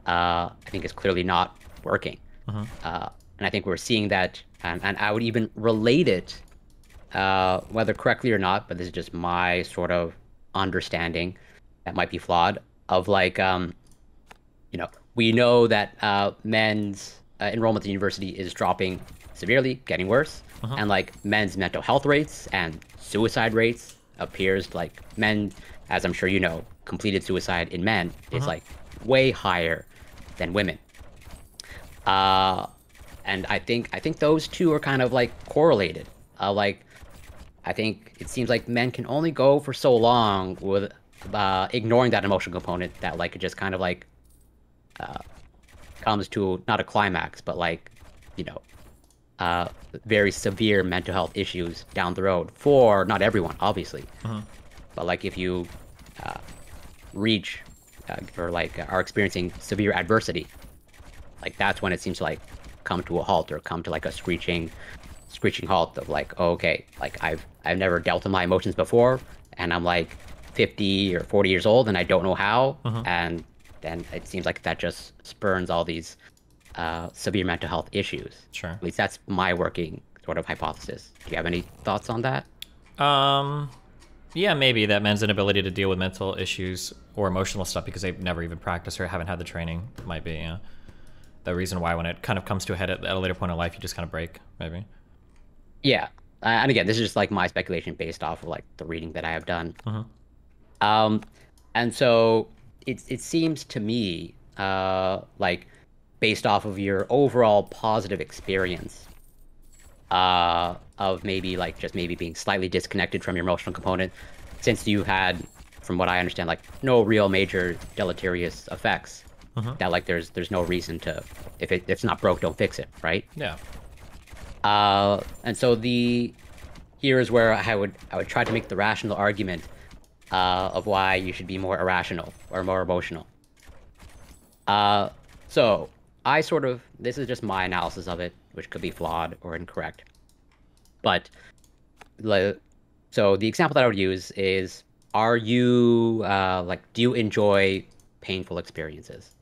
I think is clearly not working. And I think we're seeing that, and I would even relate it, whether correctly or not, but this is just my sort of understanding that might be flawed, of like, we know that men's enrollment in university is dropping severely, getting worse, and like men's mental health rates and suicide rates appears like men, as I'm sure you know, completed suicide in men is like way higher than women. And I think those two are kind of like correlated. Like I think it seems like men can only go for so long with ignoring that emotional component that like it just kind of like comes to not a climax, but like you know very severe mental health issues down the road for not everyone, obviously. But like if you reach or like are experiencing severe adversity, like that's when it seems to like come to a halt or come to like a screeching halt of like, oh, okay, like I've never dealt with my emotions before, and I'm like 50 or 40 years old and I don't know how, and then it seems like that just spurns all these severe mental health issues. Sure. At least that's my working sort of hypothesis. Do you have any thoughts on that? Yeah, maybe that men's inability to deal with mental issues or emotional stuff because they've never even practiced or haven't had the training might be, the reason why when it kind of comes to a head at a later point in life, you just kind of break, maybe. Yeah. And again, this is just like my speculation based off of like the reading that I have done. Um, and so it seems to me like based off of your overall positive experience of maybe like just maybe being slightly disconnected from your emotional component, since you had, from what I understand, like no real major deleterious effects. That like there's no reason to, if it's not broke, don't fix it, right? Yeah. And so here is where I would try to make the rational argument of why you should be more irrational or more emotional. So this is just my analysis of it, which could be flawed or incorrect. But so the example that I would use is, do you enjoy painful experiences?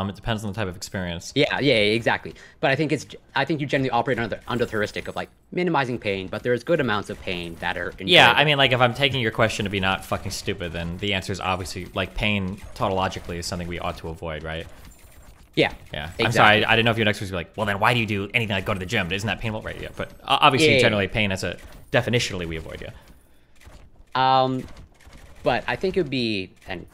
It depends on the type of experience. Yeah, exactly. But I think you generally operate under the heuristic of like minimizing pain, but there's good amounts of pain that are Yeah, I enjoyable. mean, like if I'm taking your question to be not fucking stupid, then the answer is obviously like pain tautologically is something we ought to avoid, right? Yeah, Yeah. I'm sorry, exactly. I didn't know if your next was like, well, then why do you do anything like go to the gym? Isn't that painful? Right, yeah. But Yeah, obviously, yeah, generally, pain as a definitionally we avoid, yeah. Um, but I think it would be, and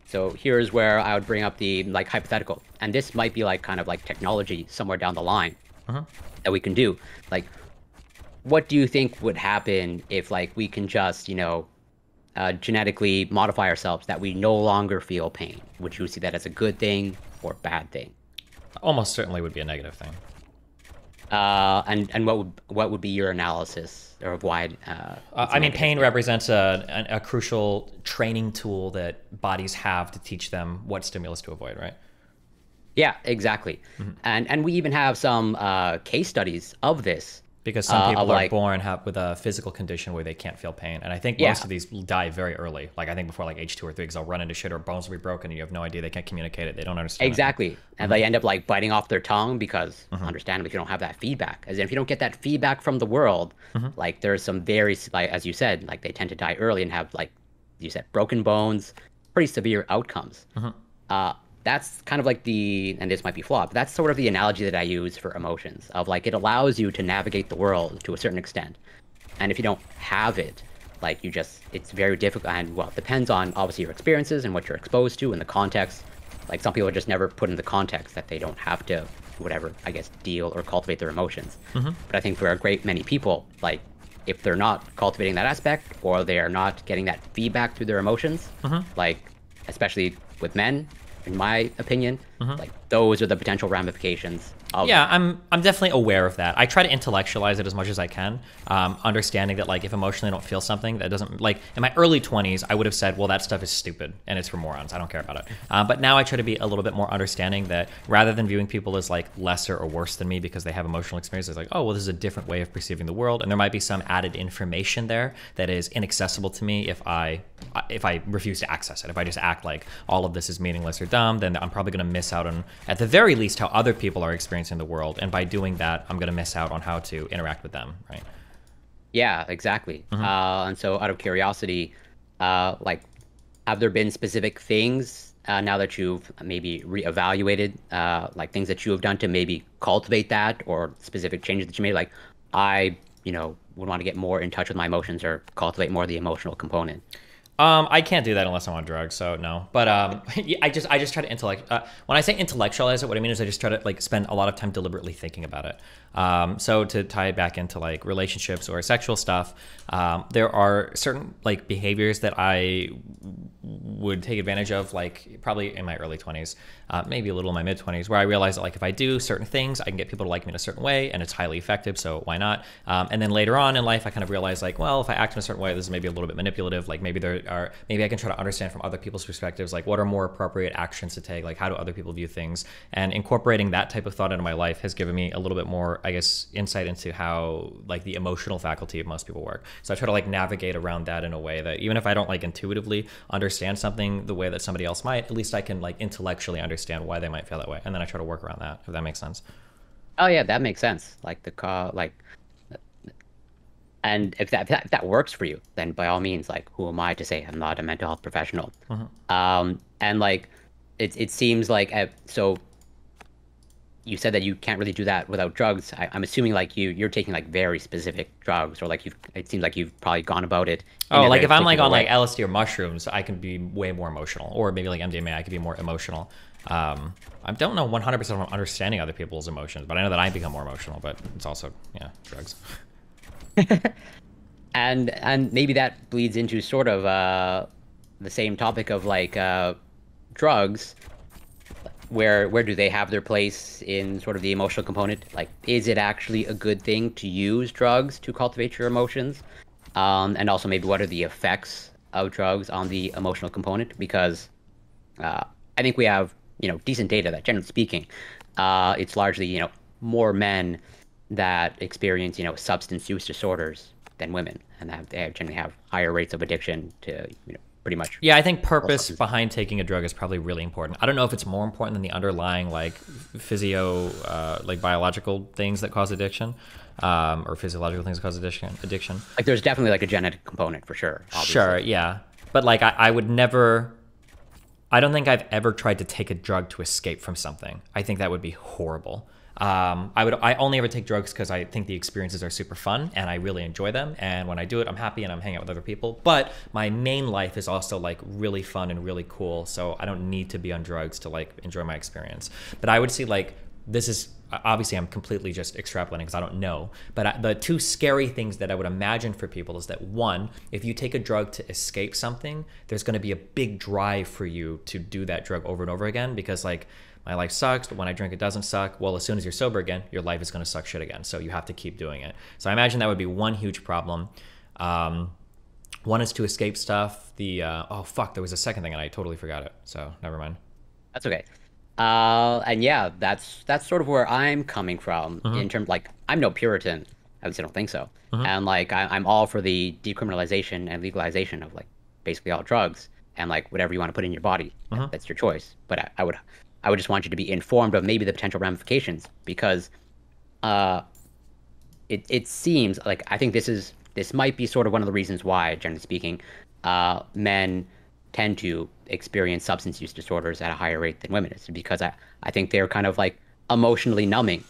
so here's where I would bring up the like hypothetical, and this might be like kind of like technology somewhere down the line that we can do. Like, what do you think would happen if like we can just, genetically modify ourselves that we no longer feel pain? Would you see that as a good thing or bad thing? Almost certainly would be a negative thing. And what would be your analysis or of why it's a I mean, negative pain thing? represents a crucial training tool that bodies have to teach them what stimulus to avoid, right? Yeah, exactly. And we even have some case studies of this, Because some of people are like, born with a physical condition where they can't feel pain. And I think yeah, most of these die very early. Like I think before like age 2 or 3, because they'll run into shit or bones will be broken and you have no idea. They can't communicate it. They don't understand it. exactly. And they end up like biting off their tongue because, understandably, if you don't have that feedback, as in if you don't get that feedback from the world, like there's some very, like as you said, like they tend to die early and have like you said, broken bones, pretty severe outcomes. Uh, that's kind of like and this might be flawed, but that's sort of the analogy that I use for emotions of like it allows you to navigate the world to a certain extent. And if you don't have it, like it's very difficult. And well, it depends on obviously your experiences and what you're exposed to and the context. Like some people are just never put in the context that they don't have to, whatever, I guess, deal or cultivate their emotions. But I think for a great many people, like if they're not cultivating that aspect or they are not getting that feedback through their emotions, like especially with men, in my opinion, like those are the potential ramifications of Yeah, that. I'm definitely aware of that. I try to intellectualize it as much as I can, understanding that like if emotionally I don't feel something that doesn't like in my early 20s I would have said, well, that stuff is stupid and it's for morons. I don't care about it. But now I try to be a little bit more understanding that rather than viewing people as like lesser or worse than me because they have emotional experiences, like oh well, this is a different way of perceiving the world, and there might be some added information there that is inaccessible to me if I refuse to access it. If I just act like all of this is meaningless or dumb, then I'm probably going to miss out on, at the very least, how other people are experiencing the world. And by doing that, I'm going to miss out on how to interact with them, right? Yeah, exactly. And so out of curiosity, like, have there been specific things now that you've maybe reevaluated, like things that you have done to maybe cultivate that or specific changes that you made? Like, I, would want to get more in touch with my emotions or cultivate more of the emotional component. I can't do that unless I'm on drugs, so no. But yeah, I just try to when I say intellectualize it, what I mean is I just try to like spend a lot of time deliberately thinking about it. So to tie it back into like relationships or sexual stuff, there are certain like behaviors that I would take advantage of, like probably in my early 20s, maybe a little in my mid 20s, where I realized that like if I do certain things, I can get people to like me in a certain way, and it's highly effective. So why not? And then later on in life, I kind of realized like, well, if I act in a certain way, this is maybe a little bit manipulative. Like maybe maybe I can try to understand from other people's perspectives, like what are more appropriate actions to take, like how do other people view things, and incorporating that type of thought into my life has given me a little bit more, I guess, insight into how like the emotional faculty of most people work. So I try to like navigate around that in a way that even if I don't like intuitively understand something the way that somebody else might, at least I can like intellectually understand why they might feel that way, and then I try to work around that, if that makes sense. Oh yeah, that makes sense. Like and if that works for you, then by all means, like, who am I to say I'm not a mental health professional? And like, it seems like so. You said that you can't really do that without drugs. I'm assuming like you're taking like very specific drugs, or like it seems like you've probably gone about it in Oh, a like very if I'm like particular on like way. LSD or mushrooms, I can be way more emotional, or maybe like MDMA, I could be more emotional. I don't know 100% of understanding other people's emotions, but I know that I become more emotional. But it's also, yeah, drugs. And maybe that bleeds into sort of the same topic of like drugs. Where do they have their place in sort of the emotional component? Like, is it actually a good thing to use drugs to cultivate your emotions? And also maybe what are the effects of drugs on the emotional component? Because I think we have, decent data that generally speaking, it's largely, more men that experience, substance use disorders than women, and that they generally have higher rates of addiction to, pretty much Yeah, I think all purpose substances. behind taking a drug is probably really important. I don't know if it's more important than the underlying like like biological things that cause addiction, or physiological things that cause addiction. Like there's definitely like a genetic component for sure, Sure, obviously. yeah. But like I would never I don't think I've ever tried to take a drug to escape from something. I think that would be horrible. I only ever take drugs because I think the experiences are super fun and I really enjoy them. And when I do it, I'm happy and I'm hanging out with other people. But my main life is also like really fun and really cool. So I don't need to be on drugs to like enjoy my experience. But I would see like this is obviously I'm completely just extrapolating because I don't know. But the two scary things that I would imagine for people is that one, if you take a drug to escape something, there's going to be a big drive for you to do that drug over and over again because like my life sucks, but when I drink, it doesn't suck. Well, as soon as you're sober again, your life is going to suck shit again. So you have to keep doing it. So I imagine that would be one huge problem. One is to escape stuff. Oh fuck, there was a second thing and I totally forgot it. So never mind. That's okay. And yeah, that's sort of where I'm coming from in terms like I'm no Puritan. At least I don't think so. And like I'm all for the decriminalization and legalization of like basically all drugs and like whatever you want to put in your body. That's your choice. But I would just want you to be informed of maybe the potential ramifications because uh it seems like I think this might be sort of one of the reasons why, generally speaking, men tend to experience substance use disorders at a higher rate than women. It's because I think they're kind of like emotionally numbing.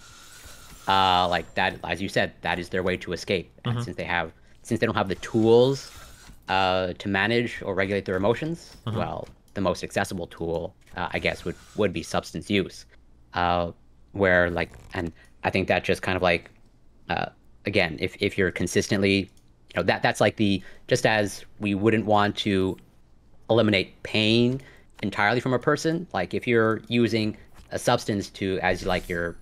Like that, as you said, that is their way to escape. And since they don't have the tools to manage or regulate their emotions, well, the most accessible tool, I guess, would be substance use. Where like, and I think that just kind of like, again, if you're consistently, that's like just as we wouldn't want to eliminate pain entirely from a person, like if you're using a substance to as like your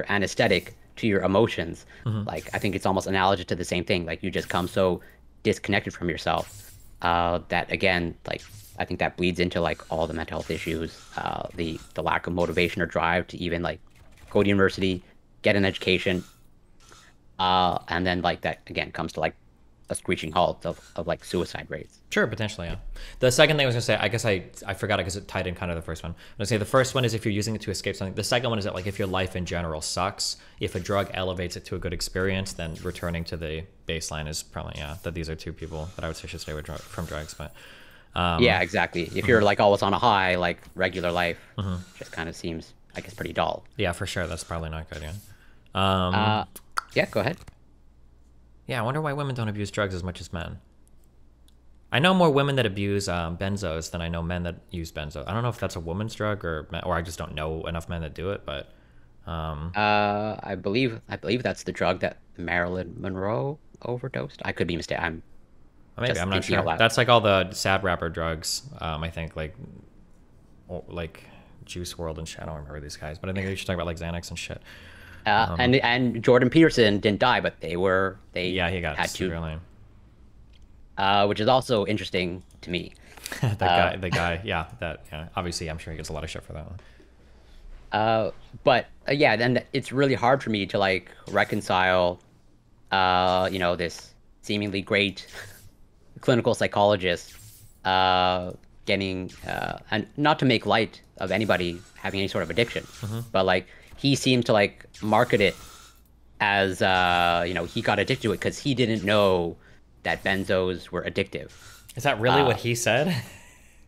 anesthetic to your emotions, like I think it's almost analogous to the same thing. Like you just come so disconnected from yourself that again, like I think that bleeds into like all the mental health issues, the lack of motivation or drive to even like go to university, get an education, and then like that again comes to like a screeching halt of like suicide rates. Sure, potentially, yeah. The second thing I was gonna say, I guess I forgot it because it tied in kind of the first one. I was gonna say the first one is if you're using it to escape something. The second one is that like if your life in general sucks, if a drug elevates it to a good experience, then returning to the baseline is probably that these are two people that I would say should stay from drugs. But Yeah, exactly. If you're like always on a high, like regular life just kind of seems, I guess, pretty dull. yeah, for sure, that's probably not good. Yeah. Uh, yeah, go ahead. Yeah, I wonder why women don't abuse drugs as much as men. I know more women that abuse benzos than I know men that use benzos. I don't know if that's a woman's drug or I just don't know enough men that do it. But I believe that's the drug that Marilyn Monroe overdosed. I could be mistaken. I'm maybe just I'm not thinking out sure. loud. That's like all the sad rapper drugs. I think like Juice World and shit. I don't remember these guys, but I think they should talk about like Xanax and shit. And Jordan Peterson didn't die, but they Yeah, he got had to, severely. which is also interesting to me. The guy, yeah, obviously, I'm sure he gets a lot of shit for that one. But yeah, then it's really hard for me to like reconcile, this seemingly great clinical psychologist, getting, and not to make light of anybody having any sort of addiction, but like he seemed to like market it as, he got addicted to it because he didn't know that benzos were addictive. Is that really what he said?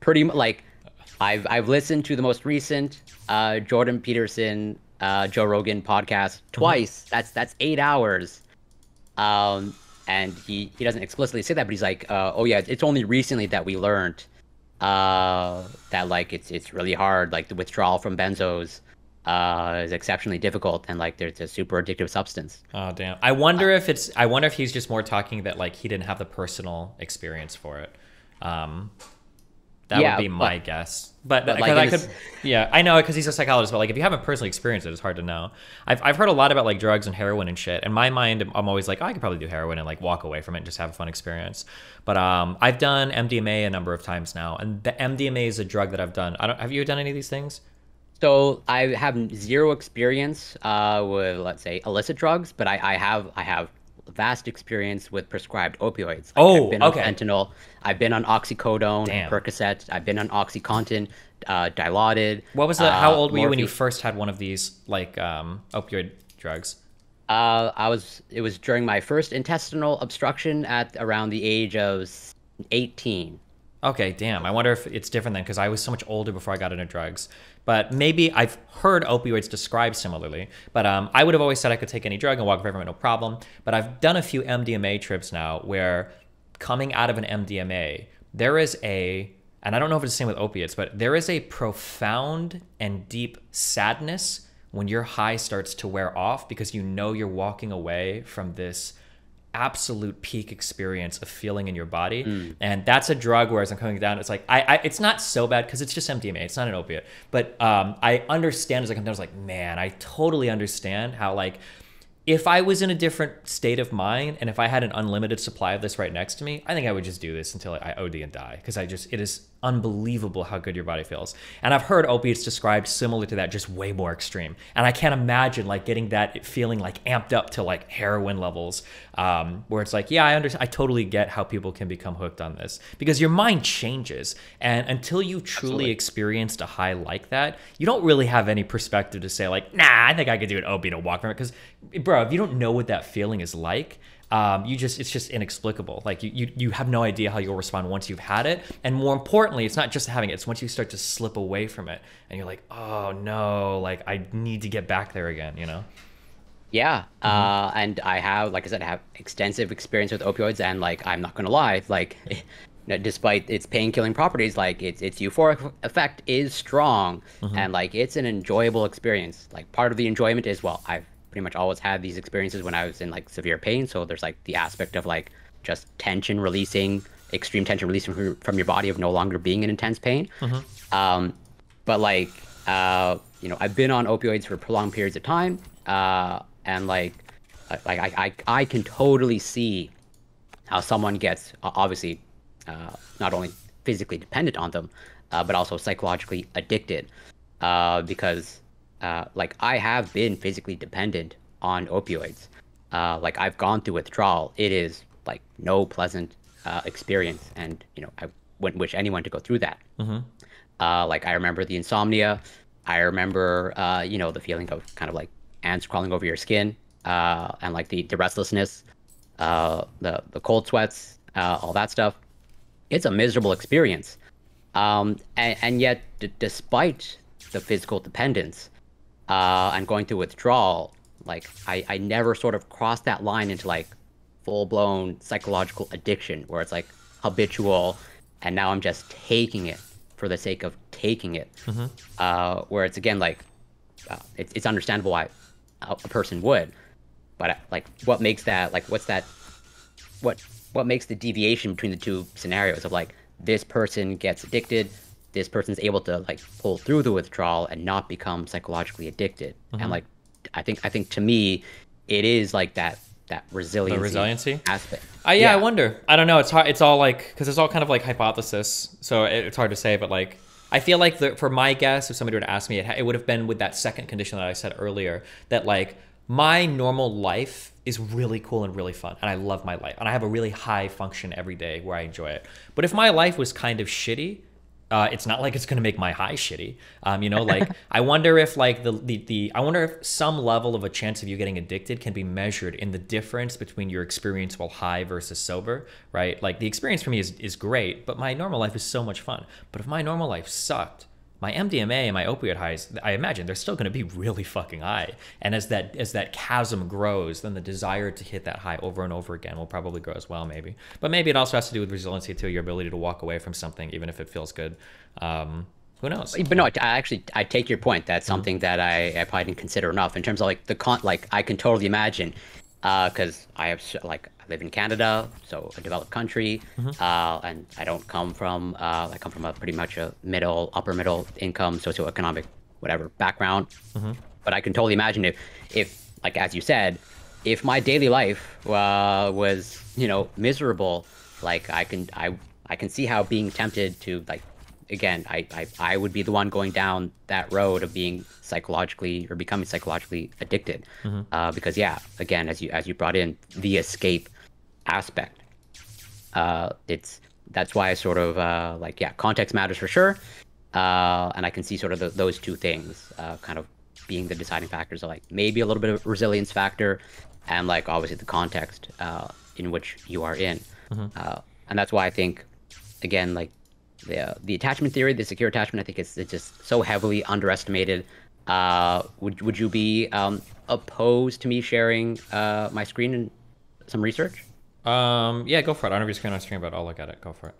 Pretty much like I've listened to the most recent Jordan Peterson Joe Rogan podcast twice. That's 8 hours. And he doesn't explicitly say that, but he's like, oh yeah, it's only recently that we learned that like it's really hard. Like the withdrawal from benzos is exceptionally difficult, and like there's a super addictive substance. Oh damn! I wonder if he's just more talking that like he didn't have the personal experience for it. That Yeah, would be my guess. But like because I could, yeah, I know because he's a psychologist. But like, if you haven't personally experienced it, it's hard to know. I've heard a lot about like drugs and heroin and shit. In my mind, I'm always like, oh, I could probably do heroin and like walk away from it and just have a fun experience. But I've done MDMA a number of times now, and the MDMA is a drug that I've done. Have you done any of these things? So I have zero experience with, let's say, illicit drugs, but I have vast experience with prescribed opioids. Like I've Oh, been on okay. fentanyl, I've been on oxycodone, Damn. Percocet, I've been on OxyContin, Dilaudid, What was the? How old were you when you morphine. first had one of these like opioid drugs? It was during my first intestinal obstruction at around the age of 18. Okay, damn. I wonder if it's different then because I was so much older before I got into drugs. But maybe I've heard opioids described similarly. But I would have always said I could take any drug and walk forever, no problem. But I've done a few MDMA trips now where coming out of an MDMA, there is a, and I don't know if it's the same with opiates, but there is a profound and deep sadness when your high starts to wear off because you know you're walking away from this absolute peak experience of feeling in your body. And that's a drug where as I'm coming down, it's like, it's not so bad because it's just MDMA. It's not an opiate. But I understand as I come down, I was like, man, I totally understand how like, if I was in a different state of mind and if I had an unlimited supply of this right next to me, I think I would just do this until I OD and die because it is unbelievable how good your body feels. And I've heard opiates described similar to that, just way more extreme. And I can't imagine like getting that feeling like amped up to like heroin levels, where it's like, yeah, I totally get how people can become hooked on this because your mind changes. And until you truly Absolutely. experienced a high like that, you don't really have any perspective to say like, nah, I think I could do an opiate and walk from it. Because, bro, if you don't know what that feeling is like, it's just inexplicable. Like you have no idea how you'll respond once you've had it. And more importantly, it's not just having it, it's once you start to slip away from it and you're like, oh no, like I need to get back there again, you know? Yeah, and I have, like I said, I have extensive experience with opioids, and like I'm not gonna lie, like despite its pain-killing properties, like its euphoric effect is strong, and like it's an enjoyable experience. Like part of the enjoyment is, well, I've pretty much always had these experiences when I was in like severe pain, so there's like the aspect of like just tension releasing, extreme tension releasing from your body of no longer being in intense pain. But like I've been on opioids for prolonged periods of time, and I can totally see how someone gets obviously not only physically dependent on them, but also psychologically addicted, because like I have been physically dependent on opioids. Like I've gone through withdrawal. It is like no pleasant experience, and I wouldn't wish anyone to go through that. Like I remember the insomnia. I remember the feeling of kind of like ants crawling over your skin, and like the restlessness, the cold sweats, all that stuff. It's a miserable experience. And yet, despite the physical dependence and going through withdrawal, like I never sort of crossed that line into like full-blown psychological addiction where it's like habitual, and now I'm just taking it for the sake of taking it. Where it's again like it's understandable why a person would, but like what makes that like what makes the deviation between the two scenarios of like this person gets addicted, this person's able to like pull through the withdrawal and not become psychologically addicted. And like I think to me it is like that resiliency aspect. Yeah, I wonder. I don't know. It's hard. It's all like, because it's all kind of like hypothesis. So it's hard to say, but like, I feel like for my guess, if somebody were to ask me, it would have been with that second condition that I said earlier, that like my normal life is really cool and really fun. And I love my life. And I have a really high function every day where I enjoy it. But if my life was kind of shitty, it's not like it's going to make my high shitty. Like I wonder if like I wonder if some level of a chance of you getting addicted can be measured in the difference between your experience while high versus sober, right? Like the experience for me is great, but my normal life is so much fun. But if my normal life sucked, my MDMA and my opioid highs, I imagine they're still going to be really fucking high. And as that chasm grows, then the desire to hit that high over and over again will probably grow as well, maybe. But maybe it also has to do with resiliency too, your ability to walk away from something, even if it feels good. Who knows? But no, I take your point. That's something that I probably didn't consider enough in terms of like like I can totally imagine, because I live in Canada, so a developed country, and I don't come from I come from a pretty much a upper middle income socioeconomic whatever background. But I can totally imagine if like as you said, if my daily life was miserable, like I can see how being tempted to like again, I would be the one going down that road of being psychologically or becoming psychologically addicted. Because yeah, again, as you brought in the escape aspect, it's that's why I sort of like yeah, context matters for sure. And I can see sort of those two things kind of being the deciding factors of like maybe a little bit of resilience factor and like obviously the context in which you are in. And that's why I think, again, like the attachment theory, the secure attachment, I think it's just so heavily underestimated. Would you be opposed to me sharing my screen and some research? Yeah, go for it. I don't have your screen on stream, but I'll look at it. Go for it.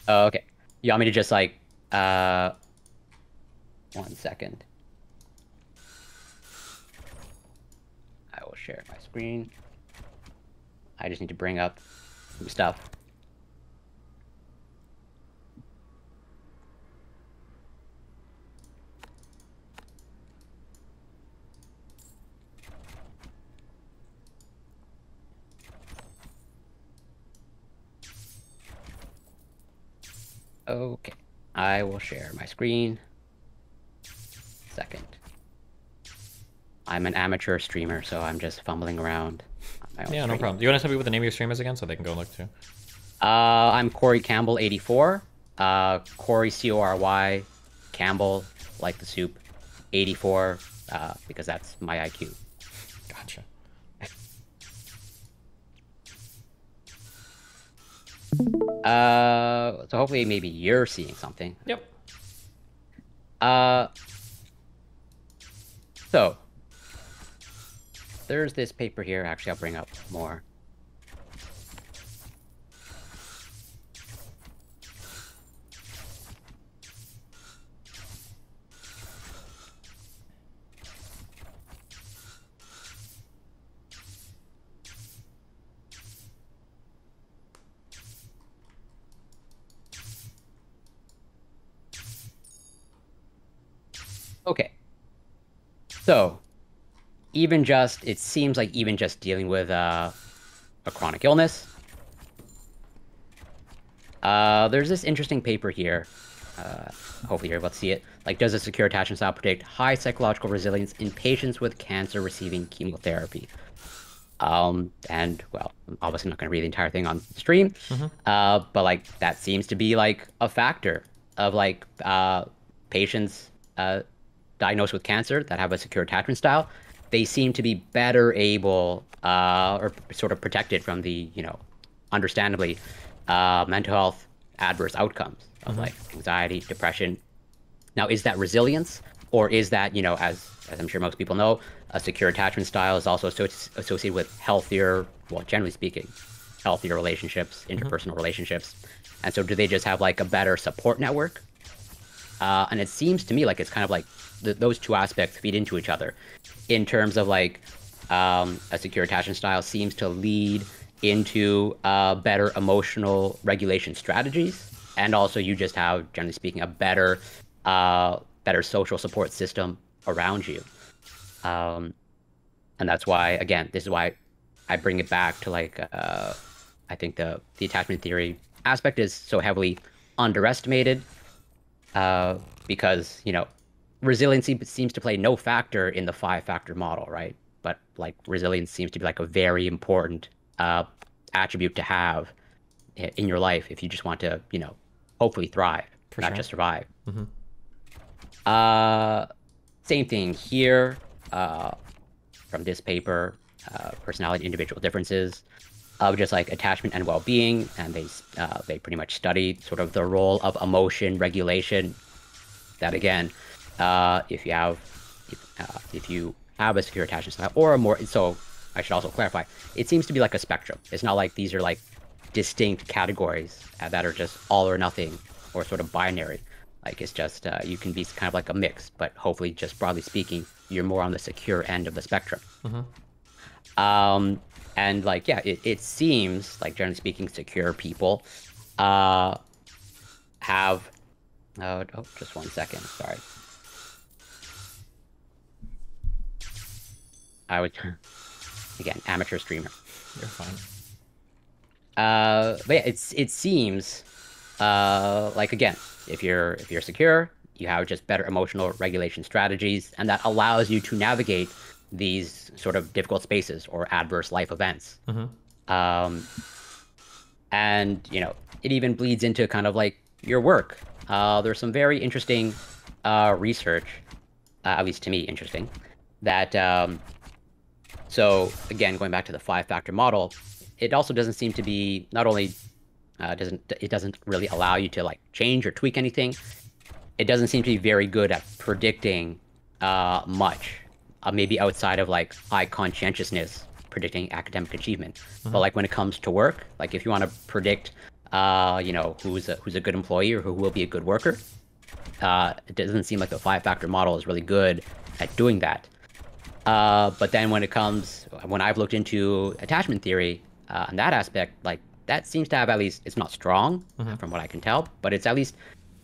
Okay. You want me to just like 1 second? I will share my screen. I just need to bring up some stuff. Okay. I will share my screen. Second. I'm an amateur streamer, so I'm just fumbling around on my own Yeah, no screen. problem. Do you want to tell me what the name of your stream is again so they can go look too? I'm Corey Campbell 84. Corey Cory Campbell, like the soup, 84, because that's my IQ. Gotcha. So hopefully maybe you're seeing something. Yep. Uh, so there's this paper here. Actually, I'll bring up more. Okay. So it seems like even just dealing with a chronic illness. There's this interesting paper here. Hopefully you're able to see it. Like, does a secure attachment style predict high psychological resilience in patients with cancer receiving chemotherapy? And well, I'm obviously not going to read the entire thing on stream. But like that seems to be like a factor of like patients diagnosed with cancer that have a secure attachment style. They seem to be better able or sort of protected from the, understandably, mental health adverse outcomes of like anxiety, depression. Now, is that resilience, or is that, as I'm sure most people know, a secure attachment style is also associated with healthier, well, generally speaking, healthier relationships, interpersonal relationships. And so do they just have like a better support network? And it seems to me like it's kind of like those two aspects feed into each other in terms of like a secure attachment style seems to lead into better emotional regulation strategies. And also you just have, generally speaking, a better social support system around you. And that's why, again, this is why I bring it back to like, I think the attachment theory aspect is so heavily underestimated because, resiliency seems to play no factor in the 5-factor model, right? But like resilience seems to be like a very important attribute to have in your life if you just want to, hopefully thrive, not just survive. Same thing here from this paper, personality individual differences of just like attachment and well-being, and they pretty much studied sort of the role of emotion regulation. That again, if you have a secure attachment style or a more, so I should also clarify, it seems to be like a spectrum. It's not like these are like distinct categories that are just all or nothing or sort of binary. Like it's just you can be kind of like a mix, but hopefully, just broadly speaking, you're more on the secure end of the spectrum. And like yeah, it seems like generally speaking, secure people have. Oh, just 1 second. Sorry. I would again amateur streamer. You're fine. But yeah, it seems like again, if you're secure, you have just better emotional regulation strategies, and that allows you to navigate these sort of difficult spaces or adverse life events. Um, and it even bleeds into kind of like your work. There's some very interesting research, at least to me, interesting, that so again, going back to the five-factor model, it also doesn't seem to be not only doesn't really allow you to like change or tweak anything. It doesn't seem to be very good at predicting much, maybe outside of like high conscientiousness predicting academic achievement. But like when it comes to work, like if you want to predict, who's a good employee or who will be a good worker, it doesn't seem like the five-factor model is really good at doing that. But then when I've looked into attachment theory and that aspect, like that seems to have at least, it's not strong from what I can tell, but it's at least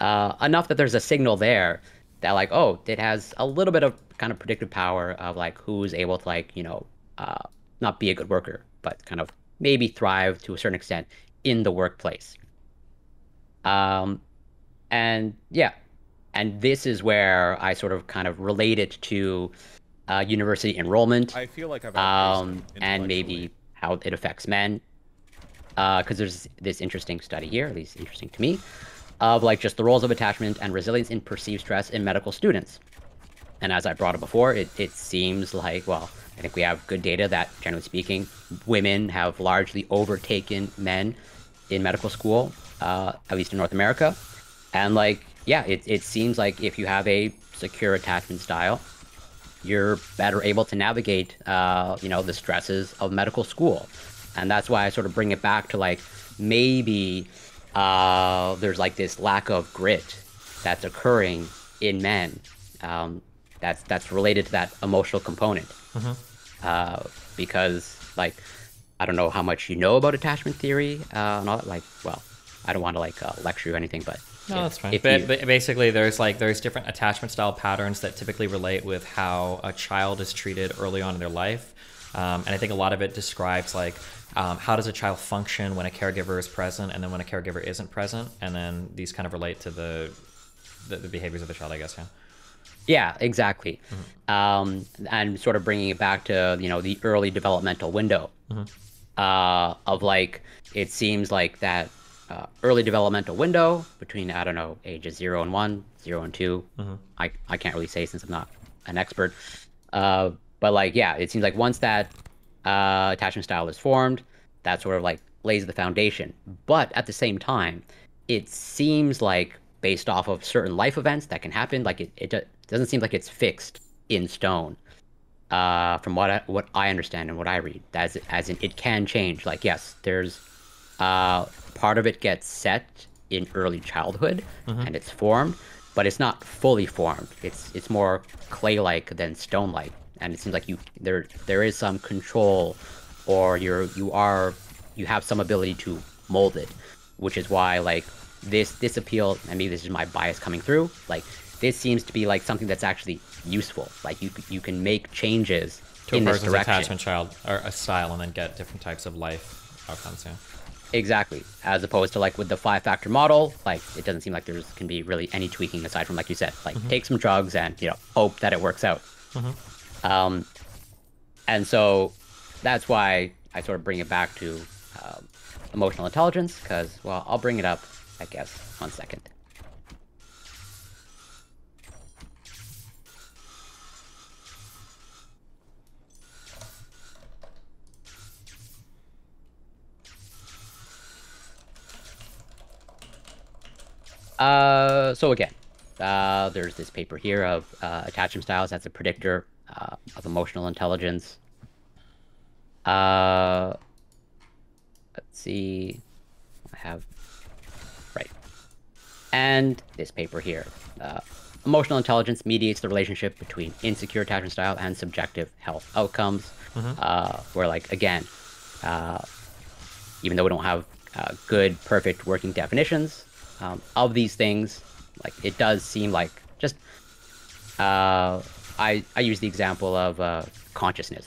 enough that there's a signal there that like, oh, it has a little bit of kind of predictive power of like who's able to like, not be a good worker, but kind of maybe thrive to a certain extent in the workplace. Um, and yeah, and this is where I sort of kind of relate it to university enrollment, I feel like I've outpaced him and intellectually. maybe how it affects men. Because there's this interesting study here, at least interesting to me, of like just the roles of attachment and resilience in perceived stress in medical students. And as I brought up before, it seems like, well, I think we have good data that, generally speaking, women have largely overtaken men in medical school, at least in North America. And like, yeah, it seems like if you have a secure attachment style, you're better able to navigate, the stresses of medical school. And that's why I sort of bring it back to like, maybe there's like this lack of grit that's occurring in men. That's related to that emotional component. Because like, I don't know how much you know about attachment theory, and all that. Like, well, I don't want to like lecture you or anything, but No, that's fine. if But, you, but basically, there's different attachment style patterns that typically relate with how a child is treated early on in their life, and I think a lot of it describes like how does a child function when a caregiver is present, and then when a caregiver isn't present, and then these kind of relate to the behaviors of the child, I guess. Yeah. yeah, exactly. And sort of bringing it back to the early developmental window, of like, it seems like that early developmental window between, I don't know, ages 0 and 1, 0 and 2. I can't really say since I'm not an expert. But like, yeah, it seems like once that attachment style is formed, that sort of like lays the foundation. But at the same time, it seems like based off of certain life events that can happen, like it doesn't seem like it's fixed in stone. From what I understand and what I read, as in it can change. Like, yes, there's part of it gets set in early childhood and it's formed, but it's not fully formed. It's more clay-like than stone-like, and it seems like there is some control, or you have some ability to mold it, which is why like this appeal. I mean, this is my bias coming through. Like, this seems to be like something that's actually useful. Like you can make changes To a in this person's direction. attachment child or a style, and then get different types of life outcomes. Yeah. Exactly. As opposed to like with the five-factor model, like it doesn't seem like can be really any tweaking aside from, like you said, like take some drugs and hope that it works out. And so that's why I sort of bring it back to emotional intelligence, because, well, I'll bring it up, I guess, 1 second. So again, there's this paper here of attachment styles as a predictor of emotional intelligence. Let's see. I have right. And this paper here. Emotional intelligence mediates the relationship between insecure attachment style and subjective health outcomes. Where, like, again, even though we don't have good, perfect working definitions of these things, like, it does seem like just I use the example of consciousness.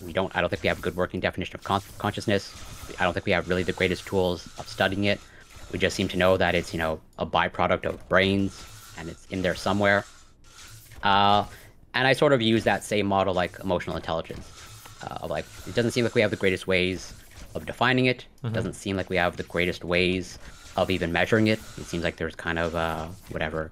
I don't think we have a good working definition of consciousness. I don't think we have really the greatest tools of studying it We just seem to know that it's, a byproduct of brains and it's in there somewhere. Uh, and I sort of use that same model like emotional intelligence. Of like, it doesn't seem like we have the greatest ways of defining it. It doesn't seem like we have the greatest ways of even measuring it. It seems like there's kind of whatever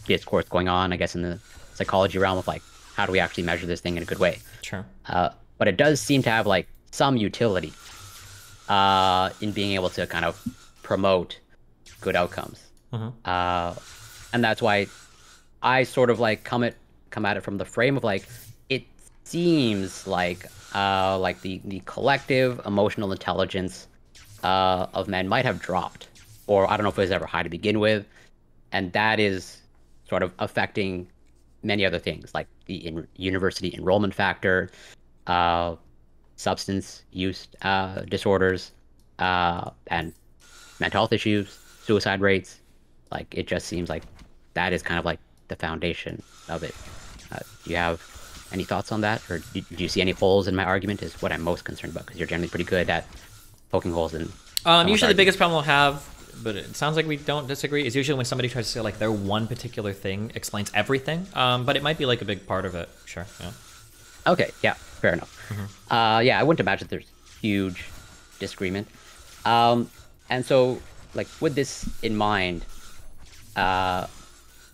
discourse going on, I guess, in the psychology realm of like, how do we actually measure this thing in a good way? Sure. But it does seem to have like some utility in being able to kind of promote good outcomes. And that's why I sort of like come at it from the frame of like, it seems like the collective emotional intelligence of men might have dropped, or I don't know if it was ever high to begin with, and that is sort of affecting many other things like the university enrollment factor, substance use disorders, and mental health issues, suicide rates. Like it just seems like that is kind of like the foundation of it. Do you have any thoughts on that, or do you see any holes in my argument? Is what I'm most concerned about because you're generally pretty good at poking holes in. Usually, the biggest problem we'll have, but it sounds like we don't disagree, is usually when somebody tries to say like their one particular thing explains everything. But it might be like a big part of it. Sure. Yeah. Okay. Yeah. Fair enough. Yeah, I wouldn't imagine there's huge disagreement. And so, like, with this in mind,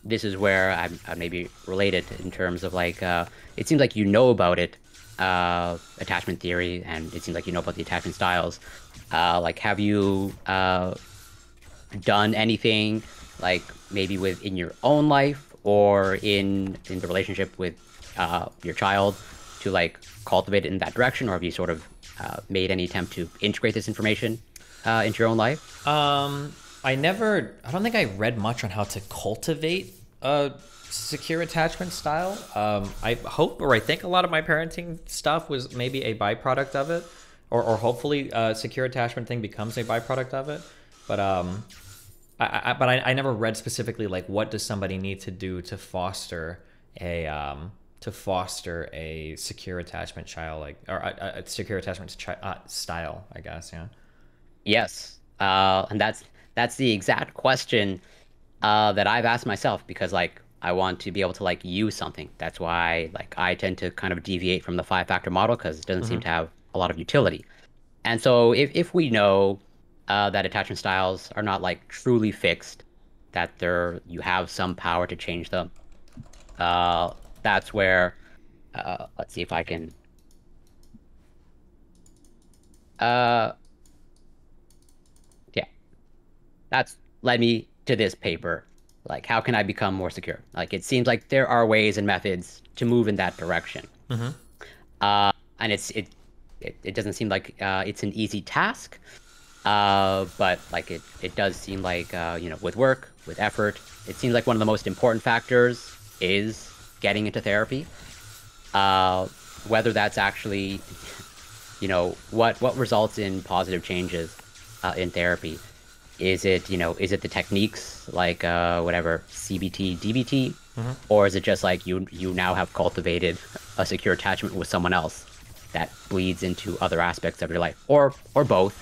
this is where I maybe related in terms of like, it seems like you know about it, attachment theory, and it seems like you know about the attachment styles. Like, have you done anything like maybe within your own life or in the relationship with your child to like cultivate it in that direction, or have you sort of made any attempt to integrate this information into your own life? I don't think I read much on how to cultivate a secure attachment style. I hope, or I think a lot of my parenting stuff was maybe a byproduct of it, or hopefully a secure attachment thing becomes a byproduct of it. But I never read specifically like what does somebody need to do to foster a secure attachment child, like, or a secure attachment style, I guess. Yeah. Yes, and that's the exact question that I've asked myself because like I want to be able to like use something. That's why like I tend to kind of deviate from the five-factor model because it doesn't seem to have a lot of utility. And so if we know that attachment styles are not like truly fixed, that you have some power to change them, that's where let's see if I can yeah, that's led me to this paper. Like, how can I become more secure? Like, it seems like there are ways and methods to move in that direction. And it doesn't seem like it's an easy task. But like it does seem like with work, with effort, it seems like one of the most important factors is getting into therapy. Whether that's actually, what results in positive changes in therapy. Is it the techniques like whatever CBT, DBT, or is it just like you now have cultivated a secure attachment with someone else that bleeds into other aspects of your life, or both?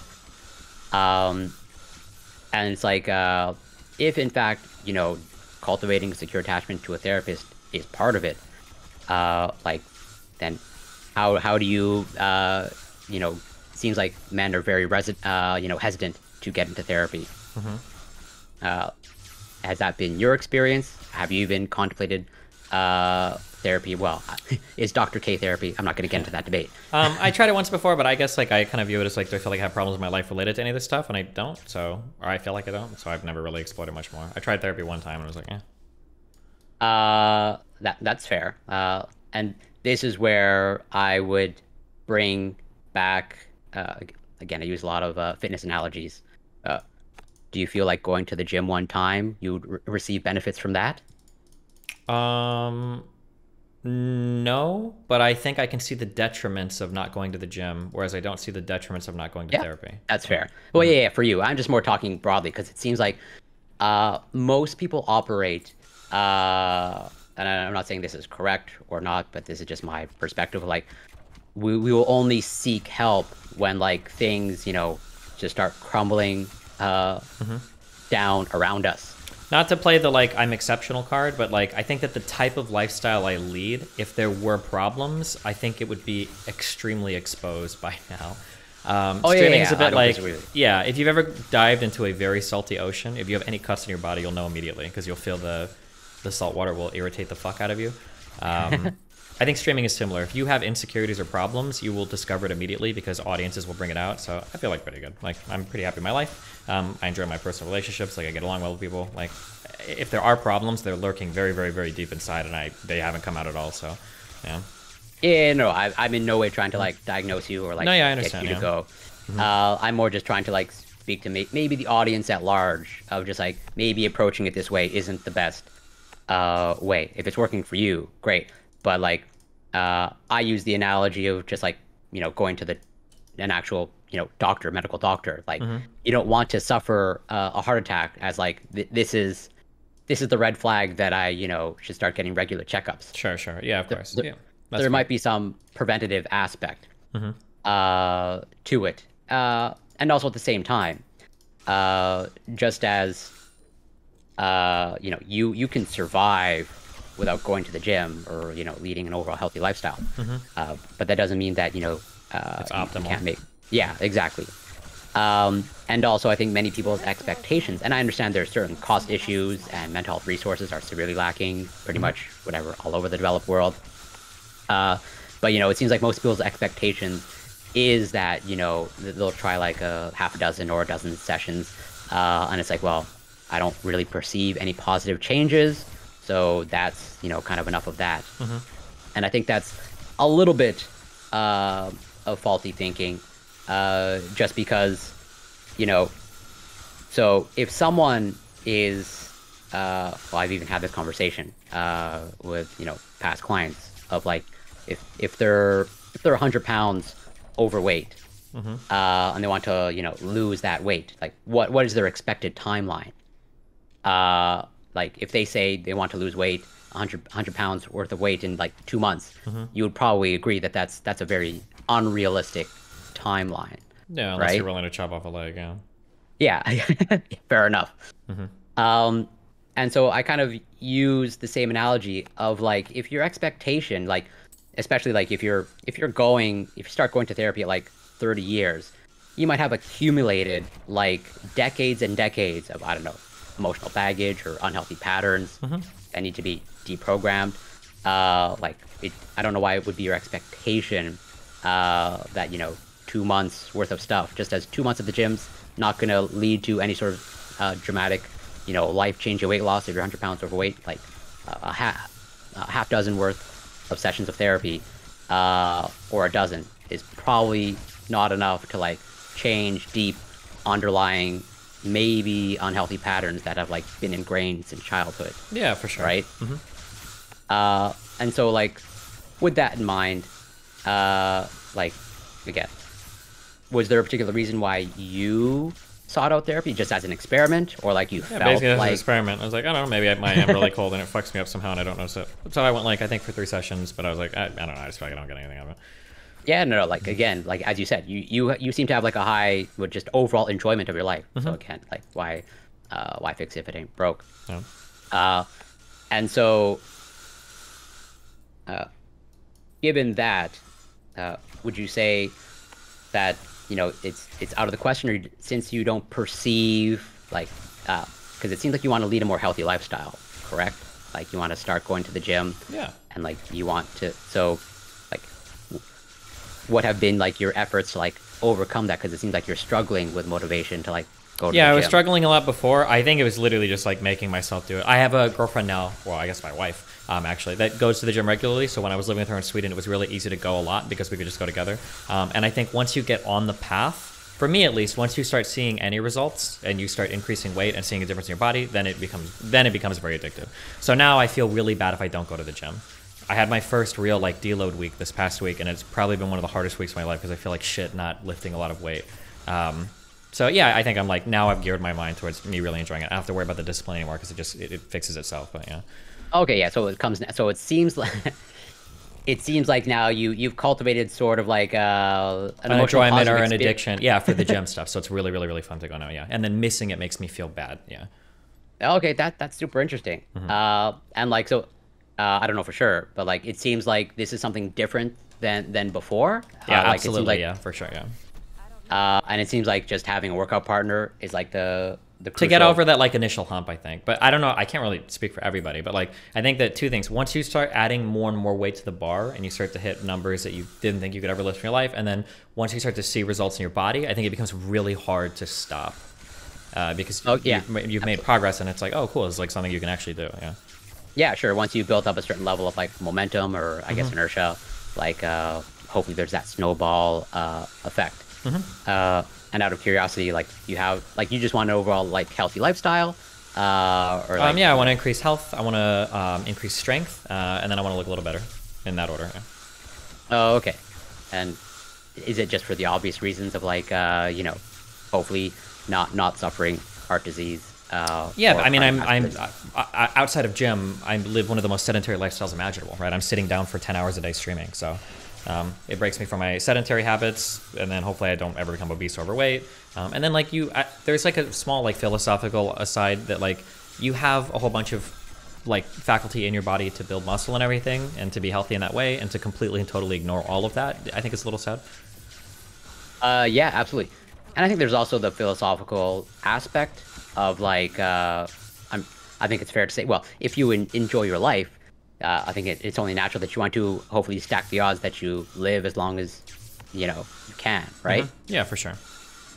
And it's like if in fact cultivating a secure attachment to a therapist is part of it, like then how do you seems like men are very hesitant to get into therapy. Has that been your experience? Have you even contemplated therapy? Well, is Dr. K therapy? I'm not going to get into that debate. I tried it once before, but I guess like I kind of view it as like, do I feel like I have problems in my life related to any of this stuff? And I don't, or I feel like I don't, so I've never really explored it much more. I tried therapy one time and I was like, That's fair. And this is where I would bring back, again, I use a lot of fitness analogies. Do you feel like going to the gym one time, you would receive benefits from that? No, but I think I can see the detriments of not going to the gym, whereas I don't see the detriments of not going to therapy. That's fair. Well, yeah, for you. I'm just more talking broadly because it seems like most people operate, and I'm not saying this is correct or not, but this is just my perspective. Like, we will only seek help when like things, just start crumbling down around us. Not to play the like I'm exceptional card, but like I think that the type of lifestyle I lead, if there were problems, I think it would be extremely exposed by now. Streaming is a bit like, yeah, if you've ever dived into a very salty ocean, if you have any cuts in your body, you'll know immediately because you'll feel the salt water will irritate the fuck out of you. I think streaming is similar. If you have insecurities or problems, you will discover it immediately because audiences will bring it out. So I feel like pretty good. Like I'm pretty happy in my life. I enjoy my personal relationships. Like I get along well with people. Like if there are problems, they're lurking very, very, very deep inside, and they haven't come out at all. So, yeah. Yeah, no, I'm in no way trying to like diagnose you or like I get you to yeah. go. I'm more just trying to like speak to maybe the audience at large of just like maybe approaching it this way isn't the best way. If it's working for you, great. But like I use the analogy of just like, you know, going to an actual, you know, medical doctor. Like you don't want to suffer a heart attack as like this is the red flag that I, you know, should start getting regular checkups. Sure. Yeah, of course. Yeah. There might be some preventative aspect to it. And also at the same time, just as, you know, you can survive without going to the gym or, you know, leading an overall healthy lifestyle. But that doesn't mean that, you know, it's optimal. You can't make... Yeah, exactly. And also I think many people's expectations, and I understand there's certain cost issues and mental health resources are severely lacking pretty much whatever all over the developed world. But, you know, it seems like most people's expectations is that, you know, they'll try like a half a dozen or a dozen sessions. And it's like, well, I don't really perceive any positive changes. So that's, you know, kind of enough of that. And I think that's a little bit of faulty thinking, just because, you know, so if someone is, well, I've even had this conversation with, you know, past clients of like, if they're 100 pounds overweight, and they want to, you know, lose that weight, like what is their expected timeline? Like if they say they want to lose weight, 100 pounds worth of weight in like 2 months, you would probably agree that that's a very unrealistic timeline. Yeah, unless right? you're willing to chop off a leg, yeah. Yeah, fair enough. And so I kind of use the same analogy of like, if your expectation, like, especially like if you start going to therapy at like 30 years, you might have accumulated like decades and decades of, I don't know, emotional baggage or unhealthy patterns that need to be deprogrammed. I don't know why it would be your expectation that, you know, 2 months worth of stuff, just as 2 months of the gym's not going to lead to any sort of dramatic, you know, life-changing weight loss if you're 100 pounds overweight. Like a half dozen worth of sessions of therapy or a dozen is probably not enough to like change deep underlying maybe unhealthy patterns that have like been ingrained since childhood. Yeah, for sure. Right. And so like with that in mind, like again, was there a particular reason why you sought out therapy, just as an experiment, or like you felt basically as like an experiment? I was like, I don't know, maybe I am really cold and it fucks me up somehow and I don't notice it. So I went like, I think for 3 sessions, but I was like, I don't know, I just feel like I don't get anything out of it. Yeah, no, like again, like as you said, you seem to have like a high with just overall enjoyment of your life. So again, like why fix it if it ain't broke? Yeah. And so, given that, would you say that, you know, it's out of the question, or since you don't perceive like, because it seems like you want to lead a more healthy lifestyle, correct? Like you want to start going to the gym. Yeah. And like you want to, so like, what have been like your efforts to like overcome that? Because it seems like you're struggling with motivation to like go to the gym. I was struggling a lot before. I think it was literally just like making myself do it. I have a girlfriend now, well, I guess my wife, actually, that goes to the gym regularly. So when I was living with her in Sweden, it was really easy to go a lot because we could just go together. And I think once you get on the path, for me at least, once you start seeing any results and you start increasing weight and seeing a difference in your body, then it becomes very addictive. So now I feel really bad if I don't go to the gym. I had my first real like deload week this past week, and it's probably been one of the hardest weeks of my life because I feel like shit not lifting a lot of weight. So yeah, I think I'm like, now I've geared my mind towards me really enjoying it. I don't have to worry about the discipline anymore because it fixes itself. But yeah. Okay, yeah. So it seems like it seems like now you've cultivated sort of like an An emotional enjoyment or positive an experience. addiction, yeah, for the gym stuff. So it's really, really, really fun to go now, yeah. And then missing it makes me feel bad, yeah. Okay, that's super interesting. And like so, I don't know for sure, but like it seems like this is something different than before. Yeah, Like it seems absolutely, like, yeah, for sure, yeah. and it seems like just having a workout partner is like the To get crucial. over that like initial hump, I think. But I don't know, I can't really speak for everybody, but like I think that two things. Once you start adding more and more weight to the bar and you start to hit numbers that you didn't think you could ever lift in your life, and then once you start to see results in your body, I think it becomes really hard to stop. Because Oh yeah, you've made absolutely. progress and it's like, oh cool, it's like something you can actually do, yeah. Yeah, sure. Once you've built up a certain level of like momentum or I guess inertia, like hopefully there's that snowball effect. And out of curiosity, like you have like you just want an overall like healthy lifestyle, or like Yeah, I you want to know. increase health, I want to increase strength, and then I want to look a little better in that order, yeah. Oh, okay. And is it just for the obvious reasons of like hopefully not suffering heart disease Yeah, or I mean, cardiovascular disease? outside of gym, I live one of the most sedentary lifestyles imaginable, right? I'm sitting down for 10 hours a day streaming, so it breaks me from my sedentary habits, and then hopefully I don't ever become obese or overweight. And then like there's like a small like philosophical aside that like you have a whole bunch of like faculty in your body to build muscle and everything, and to be healthy in that way, and to completely and totally ignore all of that, I think it's a little sad. Yeah, absolutely. And I think there's also the philosophical aspect of like I'm I think it's fair to say, well, if you enjoy your life, I think it's only natural that you want to hopefully stack the odds that you live as long as you can, right? Yeah, for sure.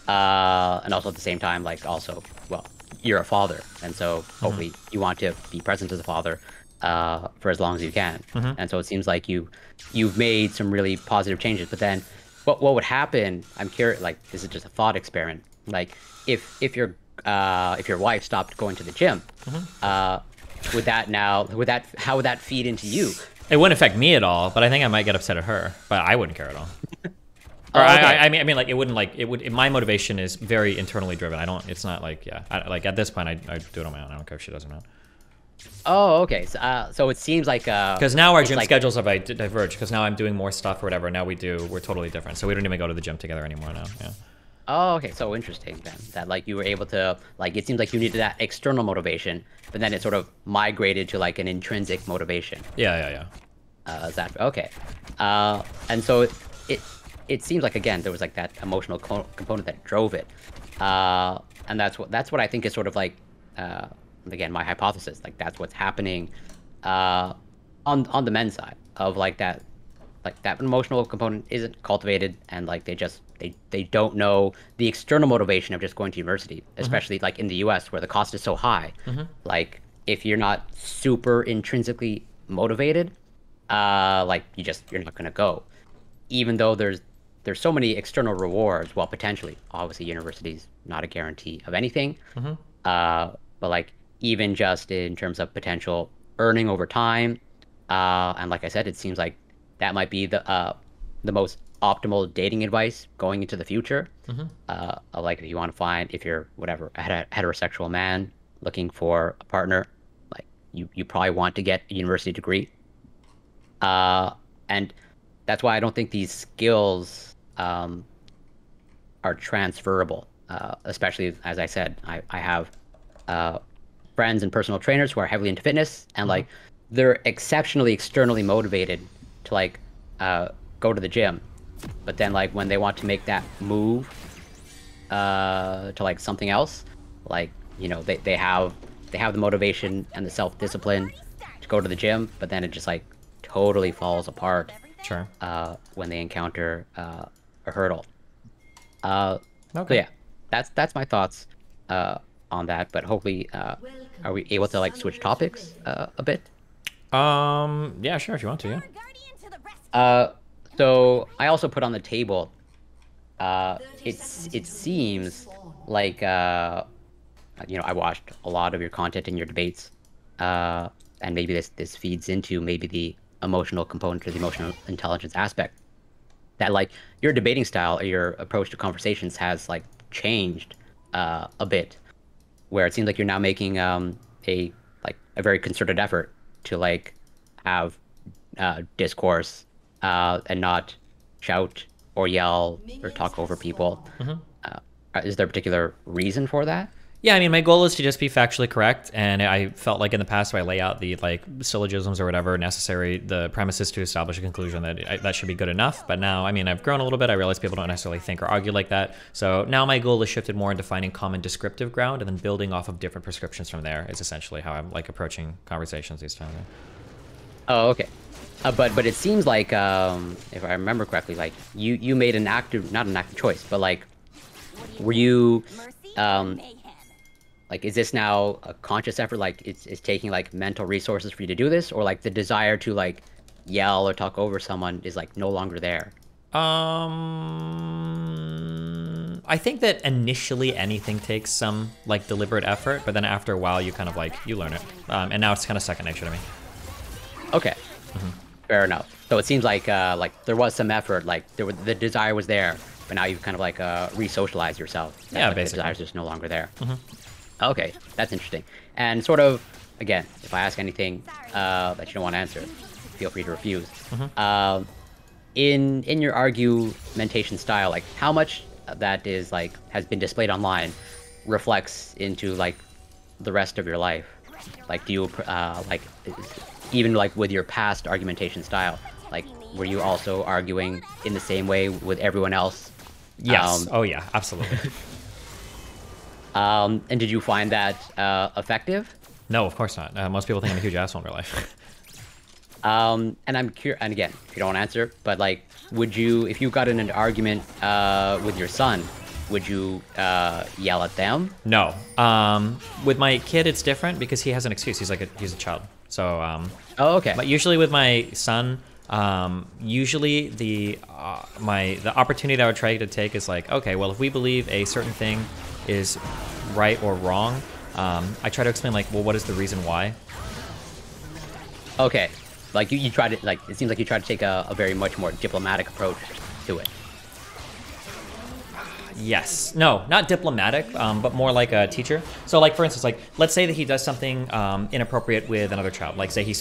And also at the same time, like also, well, you're a father, and so hopefully you want to be present as a father for as long as you can. And so it seems like you've made some really positive changes. But then, what would happen? I'm curious. Like this is just a thought experiment. Like if your wife stopped going to the gym, would that now would that how would that feed into you? It wouldn't affect me at all, but I think I might get upset at her. But I wouldn't care at all. Or Oh, okay. I mean, like it wouldn't like it would. My motivation is very internally driven. I don't. It's not like yeah. Like at this point, I do it on my own. I don't care if she does or not. Oh, okay. So it seems like Because now our it's gym like schedules have diverged. Because now I'm doing more stuff or whatever. Now we're totally different. So we don't even go to the gym together anymore now. Yeah. oh, okay. So interesting then that like you were able to like it seems like you needed that external motivation, but then it sort of migrated to like an intrinsic motivation. Yeah. Yeah. Yeah. Is that okay? And so it it seems like again there was like that emotional component that drove it, and that's what I think is sort of like again my hypothesis. Like that's what's happening uh, on the men's side of like that emotional component isn't cultivated, and like they don't know the external motivation of just going to university, especially like in the U.S. where the cost is so high. Like if you're not super intrinsically motivated, like you're not gonna go, even though there's so many external rewards. Well, potentially, obviously, university's not a guarantee of anything. But like even just in terms of potential earning over time, and like I said, it seems like that might be the most optimal dating advice going into the future. Like if you want to find if you're whatever a heterosexual man looking for a partner, like you probably want to get a university degree. And that's why I don't think these skills are transferable. Especially as I said, I have friends and personal trainers who are heavily into fitness, and like they're exceptionally externally motivated to like go to the gym, but then like when they want to make that move to like something else, like they have the motivation and the self-discipline to go to the gym, but then it just like totally falls apart Sure. when they encounter a hurdle. So Okay. yeah, that's my thoughts on that. But hopefully, are we able to like switch topics a bit? Yeah. Sure. If you want to. Yeah. Uh, so I also put on the table. It seems like I watched a lot of your content and your debates, and maybe this feeds into maybe the emotional component or the emotional intelligence aspect. That like your debating style or your approach to conversations has like changed a bit, where it seems like you're now making a very concerted effort to like have discourse and not shout or yell or talk over people. Is there a particular reason for that? Yeah, I mean, my goal is to just be factually correct, and I felt like in the past, if I lay out the like syllogisms or whatever necessary, the premises to establish a conclusion that should be good enough. But now, I mean, I've grown a little bit. I realize people don't necessarily think or argue like that. So now my goal is shifted more into finding common descriptive ground and then building off of different prescriptions from there. Is essentially how I'm like approaching conversations these times. Oh, okay. But it seems like if I remember correctly, like you made an active, not an active choice, but like were you like, is this now a conscious effort? Like, it's taking like mental resources for you to do this, or like the desire to like yell or talk over someone is like no longer there? I think that initially anything takes some like deliberate effort, but then after a while you kind of like you learn it, and now it's kind of second nature to me. Okay, fair enough. So it seems like there was some effort, like the desire was there, but now you've kind of like re-socialized yourself. Yeah, like, basically. the desire's just no longer there. Okay, that's interesting. And sort of, again, if I ask anything that you don't want to answer, feel free to refuse. In your argumentation style, like how much that is like has been displayed online reflects into like the rest of your life? Like, do you like even like with your past argumentation style, like were you also arguing in the same way with everyone else? Yes. Oh yeah, absolutely. And did you find that effective? No, of course not. Most people think I'm a huge asshole in real life. And I'm curious, and again, if you don't answer, but like, would you, if you got in an argument with your son, would you yell at them? No. With my kid, it's different because he has an excuse. He's a child. So. Oh, okay. But usually with my son, usually the opportunity I would try to take is like, okay, well, if we believe a certain thing is right or wrong, I try to explain like, well, what is the reason why? Okay. Like you try to, like, it seems like you try to take a very much more diplomatic approach to it. Yes. No, not diplomatic, but more like a teacher. So like, for instance, like, let's say that he does something inappropriate with another child. Like say he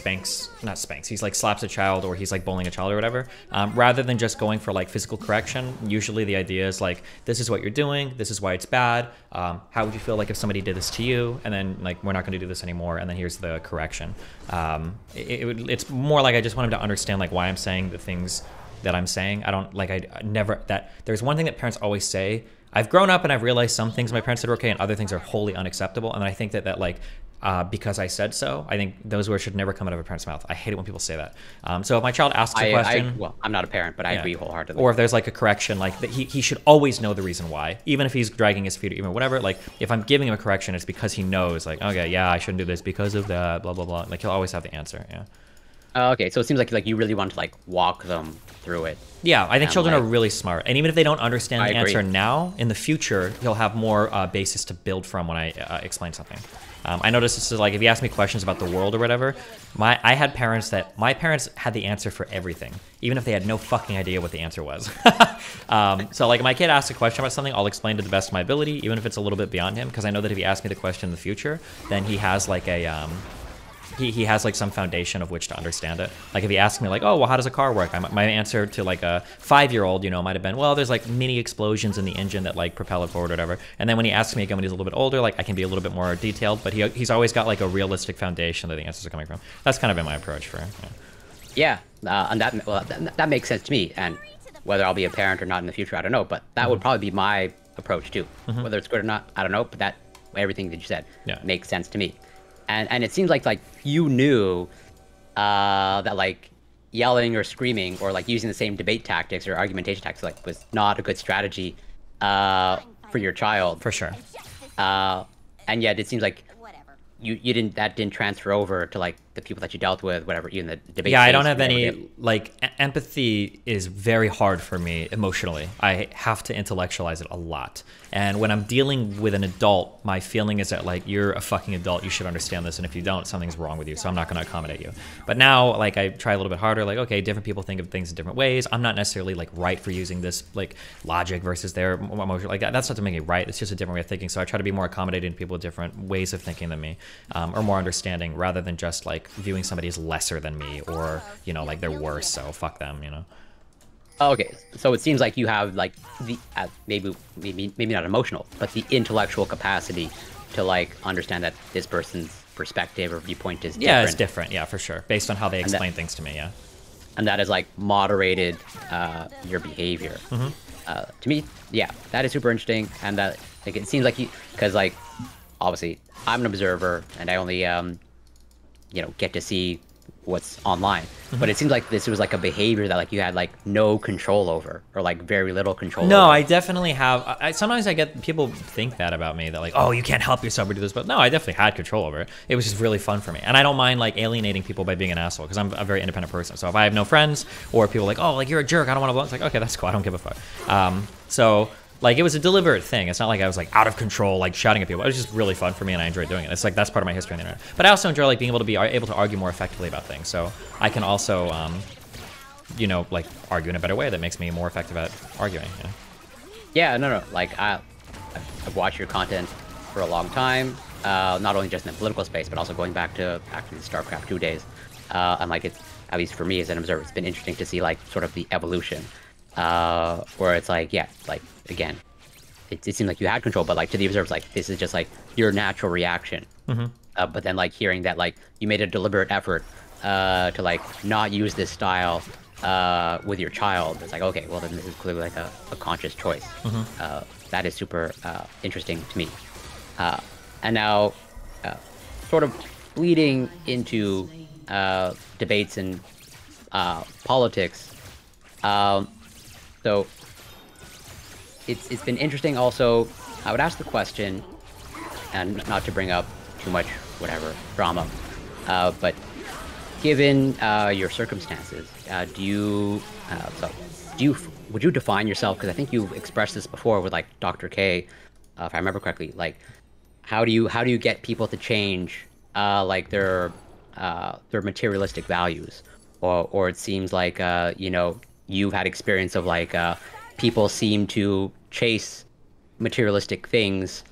not spanks, he's like slaps a child or he's like bullying a child or whatever. Rather than just going for like physical correction, usually the idea is like, this is what you're doing. This is why it's bad. How would you feel like if somebody did this to you? And then like, we're not going to do this anymore. And then here's the correction. It's more like I just want him to understand like why I'm saying the things that I'm saying. I don't like, I never, that there's one thing that parents always say. I've grown up and I've realized some things my parents said are okay and other things are wholly unacceptable. And I think that like, because I said so, I think those words should never come out of a parent's mouth. I hate it when people say that. So if my child asks a question. Well, I'm not a parent, but I agree wholeheartedly. Or if there's like a correction, like that he should always know the reason why, even if he's dragging his feet or even whatever. Like if I'm giving him a correction, it's because he knows like, okay, yeah, I shouldn't do this because of that, blah, blah, blah. Like he'll always have the answer. Yeah. Okay, so it seems like you really want to like walk them through it. Yeah, I think children are really smart, and even if they don't understand the answer agree. now, in the future, he'll have more basis to build from when I explain something. I noticed this is like if you ask me questions about the world or whatever, my parents had the answer for everything, even if they had no fucking idea what the answer was. So like if my kid asks a question about something, I'll explain to the best of my ability, even if it's a little bit beyond him, because I know that if he asks me the question in the future, then he has like a he has like some foundation of which to understand it. Like if he asks me like, oh, well, how does a car work? My answer to like a 5-year-old, might have been, well, there's like mini explosions in the engine that like propel it forward or whatever. And then when he asks me again when he's a little bit older, like I can be a little bit more detailed, but he's always got like a realistic foundation that the answers are coming from. That's kind of been my approach for him. Yeah, and that makes sense to me. And whether I'll be a parent or not in the future, I don't know. But that would probably be my approach too. Whether it's good or not, I don't know. But everything that you said makes sense to me. And it seems like you knew that like yelling or screaming or like using the same debate tactics or argumentation tactics like was not a good strategy for your child. For sure. And yet it seems like that didn't transfer over to like the people that you dealt with, whatever, even the debate. Yeah, I don't have any like empathy is very hard for me emotionally. I have to intellectualize it a lot. And when I'm dealing with an adult, my feeling is that like you're a fucking adult, you should understand this, and if you don't, something's wrong with you. So I'm not going to accommodate you. But now like I try a little bit harder, like okay, different people think of things in different ways. I'm not necessarily like right for using this like logic versus their emotion. Like that's not to make it right. It's just a different way of thinking. So I try to be more accommodating to people with different ways of thinking than me, or more understanding rather than just like viewing somebody as lesser than me, or you know, like they're worse, so fuck them, you know. Okay, so it seems like you have like the maybe not emotional, but the intellectual capacity to like understand that this person's perspective or viewpoint is different. Yeah, it's different. Yeah, for sure, based on how they explain things to me. Yeah. And that has like moderated your behavior. To me, yeah, that is super interesting, and that like it seems like because like obviously I'm an observer and I only get to see what's online, but it seems like this was like a behavior that like you had like no control over, or like very little control No, over. I definitely have. Sometimes I get people think that about me, that like, oh, you can't help yourself or do this, but no, I definitely had control over it. It was just really fun for me, and I don't mind like alienating people by being an asshole, because I'm a very independent person. So if I have no friends, or people like, oh, like you're a jerk, I don't want to, it's like, okay, that's cool, I don't give a fuck. So like it was a deliberate thing. It's not like I was like out of control, like shouting at people. It was just really fun for me, and I enjoyed doing it. It's like that's part of my history on the internet. But I also enjoy like being able to argue more effectively about things. So I can also, like argue in a better way that makes me more effective at arguing. You know? Yeah, no. Like I've watched your content for a long time, not only just in the political space, but also going back to actually the StarCraft 2 days. And like it's, at least for me as an observer, it's been interesting to see like sort of the evolution, where it's like, yeah, like again, it seemed like you had control, but like to the observers, like this is just like your natural reaction. But then like hearing that like you made a deliberate effort to like not use this style with your child, it's like, okay, well then this is clearly like a conscious choice. That is super interesting to me. And now sort of bleeding into debates and politics. So it's been interesting also. I would ask the question, and not to bring up too much whatever drama, but given your circumstances, would you define yourself, because I think you've expressed this before with like Dr. K, if I remember correctly, like how do you get people to change like their materialistic values, or it seems like you've had experience of like people seem to chase materialistic things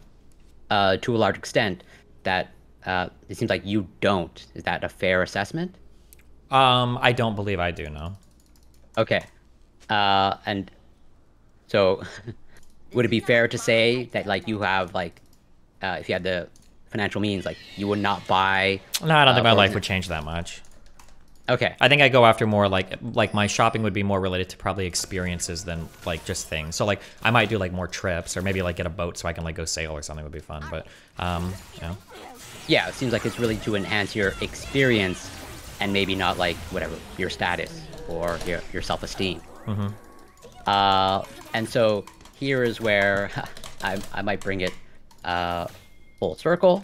to a large extent that it seems like you don't. Is that a fair assessment? I don't believe I do, no. Okay. And so would it be fair to say that like you have like if you had the financial means, like you would not buy? No, I don't think my life would change that much. Okay. I think I go after more like my shopping would be more related to probably experiences than like just things. So like I might do like more trips, or maybe like get a boat so I can like go sail or something would be fun. But Yeah, it seems like it's really to enhance your experience, and maybe not like whatever your status or your self-esteem. And so here is where I might bring it full circle.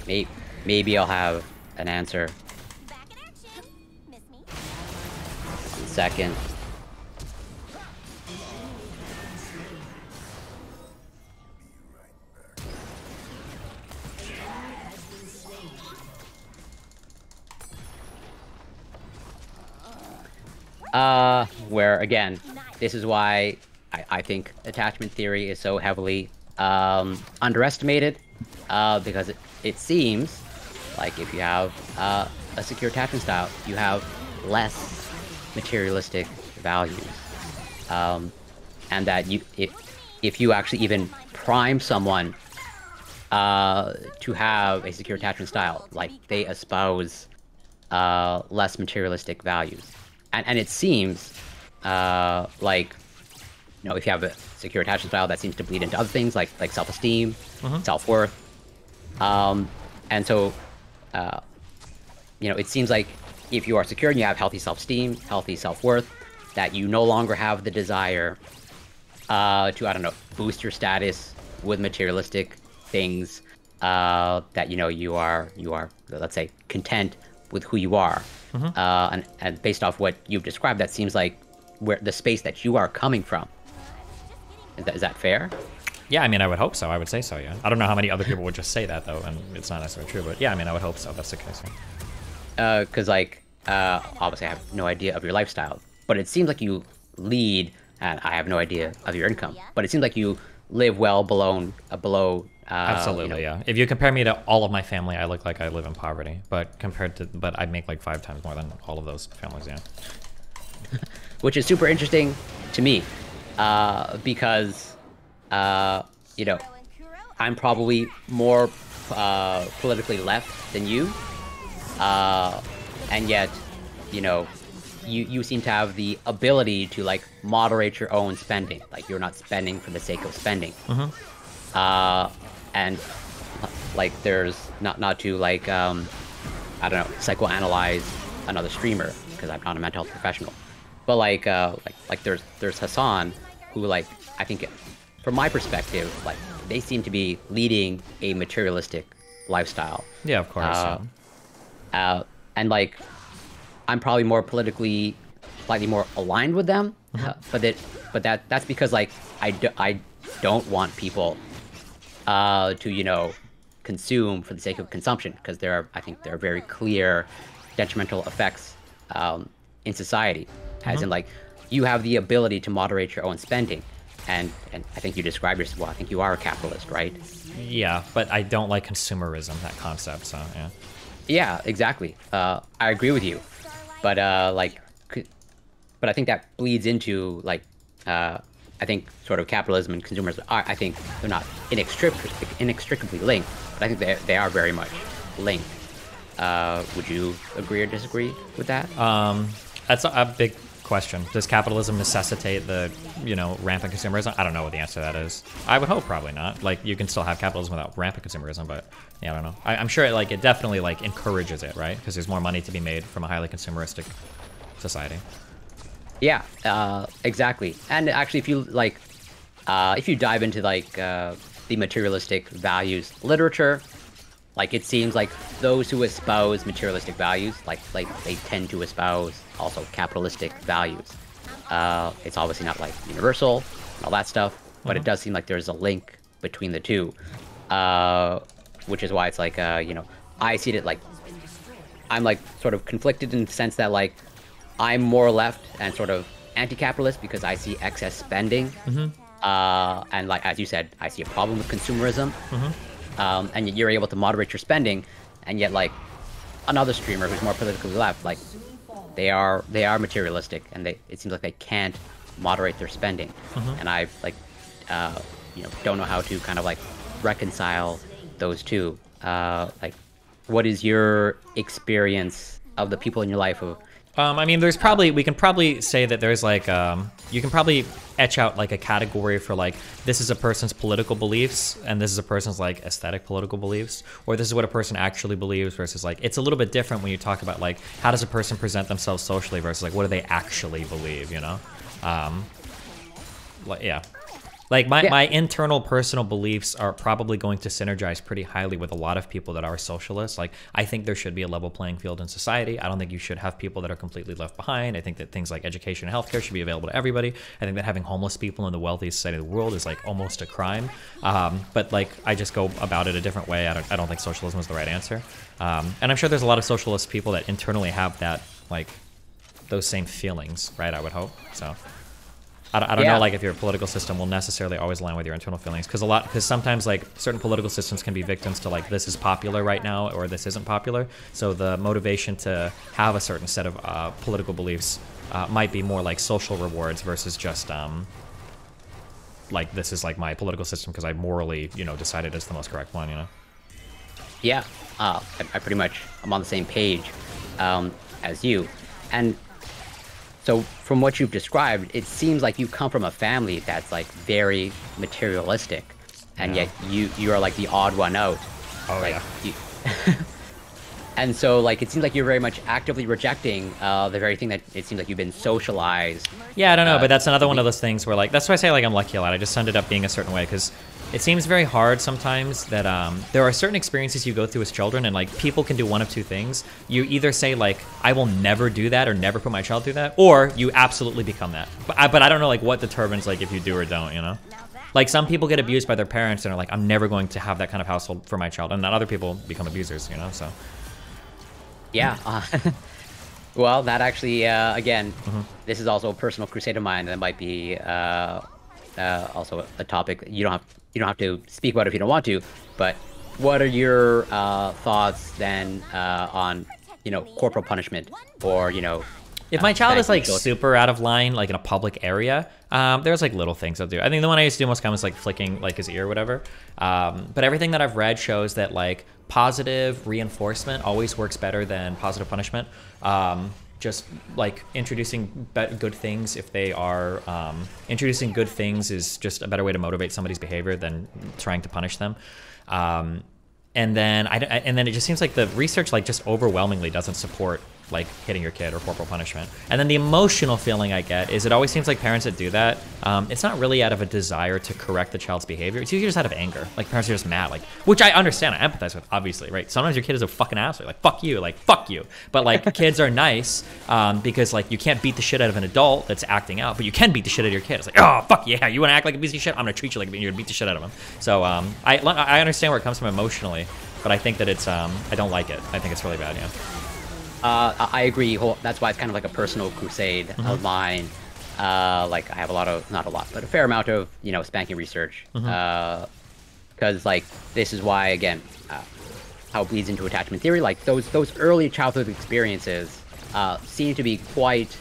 Maybe I'll have an answer. 1 second. Where again, this is why I think attachment theory is so heavily underestimated, because it seems like if you have a secure attachment style, you have less materialistic values, and that if you actually even prime someone to have a secure attachment style, like they espouse less materialistic values, and it seems like if you have a secure attachment style, that seems to bleed into other things like self-esteem, self-worth, and so it seems like if you are secure and you have healthy self-esteem, healthy self-worth, that you no longer have the desire to, I don't know, boost your status with materialistic things, that you are let's say content with who you are, and based off what you've described, that seems like where the space that you are coming from. Is that fair? Yeah, I mean, I would hope so. I would say so, yeah. I don't know how many other people would just say that, though, and it's not necessarily true. But yeah, I mean, I would hope so. That's the case. Because, obviously I have no idea of your lifestyle, but it seems like you lead, and I have no idea of your income, but it seems like you live well below Absolutely, yeah. If you compare me to all of my family, I look like I live in poverty. But but I make like 5 times more than all of those families, yeah. which is super interesting to me, because you know, I'm probably more politically left than you, and yet, you know, you seem to have the ability to like moderate your own spending. Like you're not spending for the sake of spending. And like there's not to like I don't know, psychoanalyze another streamer because I'm not a mental health professional, but like there's Hassan, who like I think from my perspective like they seem to be leading a materialistic lifestyle. Yeah, of course. And like I'm probably more politically slightly more aligned with them, that's because like I don't want people to, you know, consume for the sake of consumption, because I think there are very clear detrimental effects in society, as in like you have the ability to moderate your own spending, and I think you described yourself well. I think you are a capitalist, right? Yeah, but I don't like consumerism, that concept. So yeah. Yeah, exactly. I agree with you, but but I think that bleeds into like I think sort of capitalism and consumerism I think they're not inextricably linked, but I think they are very much linked. Would you agree or disagree with that? That's a big question. Does capitalism necessitate the, you know, rampant consumerism? I don't know what the answer to that is. I would hope probably not. Like you can still have capitalism without rampant consumerism, but yeah, I don't know. I'm sure it definitely like encourages it, right? Because there's more money to be made from a highly consumeristic society. Yeah, exactly. And actually, if you dive into like the materialistic values literature, like it seems like those who espouse materialistic values, like they tend to espouse also capitalistic values. It's obviously not like universal and all that stuff, but it does seem like there's a link between the two, which is why it's like you know, I see it like I'm like sort of conflicted in the sense that like I'm more left and sort of anti-capitalist because I see excess spending, and like as you said, I see a problem with consumerism, and yet you're able to moderate your spending, and yet like another streamer who's more politically left, like they are materialistic, and it seems like they can't moderate their spending, and I like you know, don't know how to kind of like reconcile those two. Like, what is your experience of the people in your life of? I mean, we can probably say that there's like, you can probably etch out like a category for like, this is a person's political beliefs and this is a person's like aesthetic political beliefs, or this is what a person actually believes versus like, it's a little bit different when you talk about like, how does a person present themselves socially versus like, what do they actually believe, you know? Yeah. Like my internal personal beliefs are probably going to synergize pretty highly with a lot of people that are socialists. Like I think there should be a level playing field in society. I don't think you should have people that are completely left behind. I think that things like education and healthcare should be available to everybody. I think that having homeless people in the wealthiest society of the world is like almost a crime. But like I just go about it a different way. I don't think socialism is the right answer. And I'm sure there's a lot of socialist people that internally have that like those same feelings, right? I would hope so. I don't know, like if your political system will necessarily always align with your internal feelings, because sometimes like certain political systems can be victims to like this is popular right now or this isn't popular. So the motivation to have a certain set of political beliefs might be more like social rewards versus just like this is like my political system because I morally, you know, decided it's the most correct one, you know. Yeah, I pretty much I'm on the same page as you, and. So from what you've described, it seems like you come from a family that's like very materialistic, and yet you are like the odd one out. Oh like, yeah. And so like it seems like you're very much actively rejecting the very thing that it seems like you've been socialized. Yeah, I don't know, but that's another one of those things where like that's why I say like I'm lucky a lot. I just ended up being a certain way because it seems very hard sometimes that there are certain experiences you go through as children, and like people can do one of two things. You either say like I will never do that or never put my child through that, or you absolutely become that. But I don't know like what determines like if you do or don't, you know. Like some people get abused by their parents and are like I'm never going to have that kind of household for my child, and then other people become abusers, you know. So yeah. Well, that actually again, this is also a personal crusade of mine that might be also a topic you don't have to speak about it if you don't want to, but what are your thoughts then on corporal punishment or If my child is spanking like children? super out of line, like in a public area, there's like little things I'll do. I think the one I used to do most common is like flicking like his ear or whatever. But everything that I've read shows that like positive reinforcement always works better than positive punishment. Just like introducing good things, if they are introducing good things, is just a better way to motivate somebody's behavior than trying to punish them. And then it just seems like the research like just overwhelmingly doesn't support like hitting your kid or corporal punishment. And then the emotional feeling I get is it always seems like parents that do that, it's not really out of a desire to correct the child's behavior. It's usually just out of anger. Like parents are just mad, like, which I understand, I empathize with, obviously, right? Sometimes your kid is a fucking asshole, like fuck you. But like kids are nice because like you can't beat the shit out of an adult that's acting out, but you can beat the shit out of your kid. It's like, oh fuck yeah, you want to act like a piece of shit? I'm gonna treat you like you're gonna beat the shit out of him. So I understand where it comes from emotionally, but I think that it's I don't like it. I think it's really bad. Yeah. I agree. That's why it's kind of like a personal crusade of mine. Like I have not a lot, but a fair amount of spanking research. Because like this is why again, how it bleeds into attachment theory. Like those early childhood experiences seem to be quite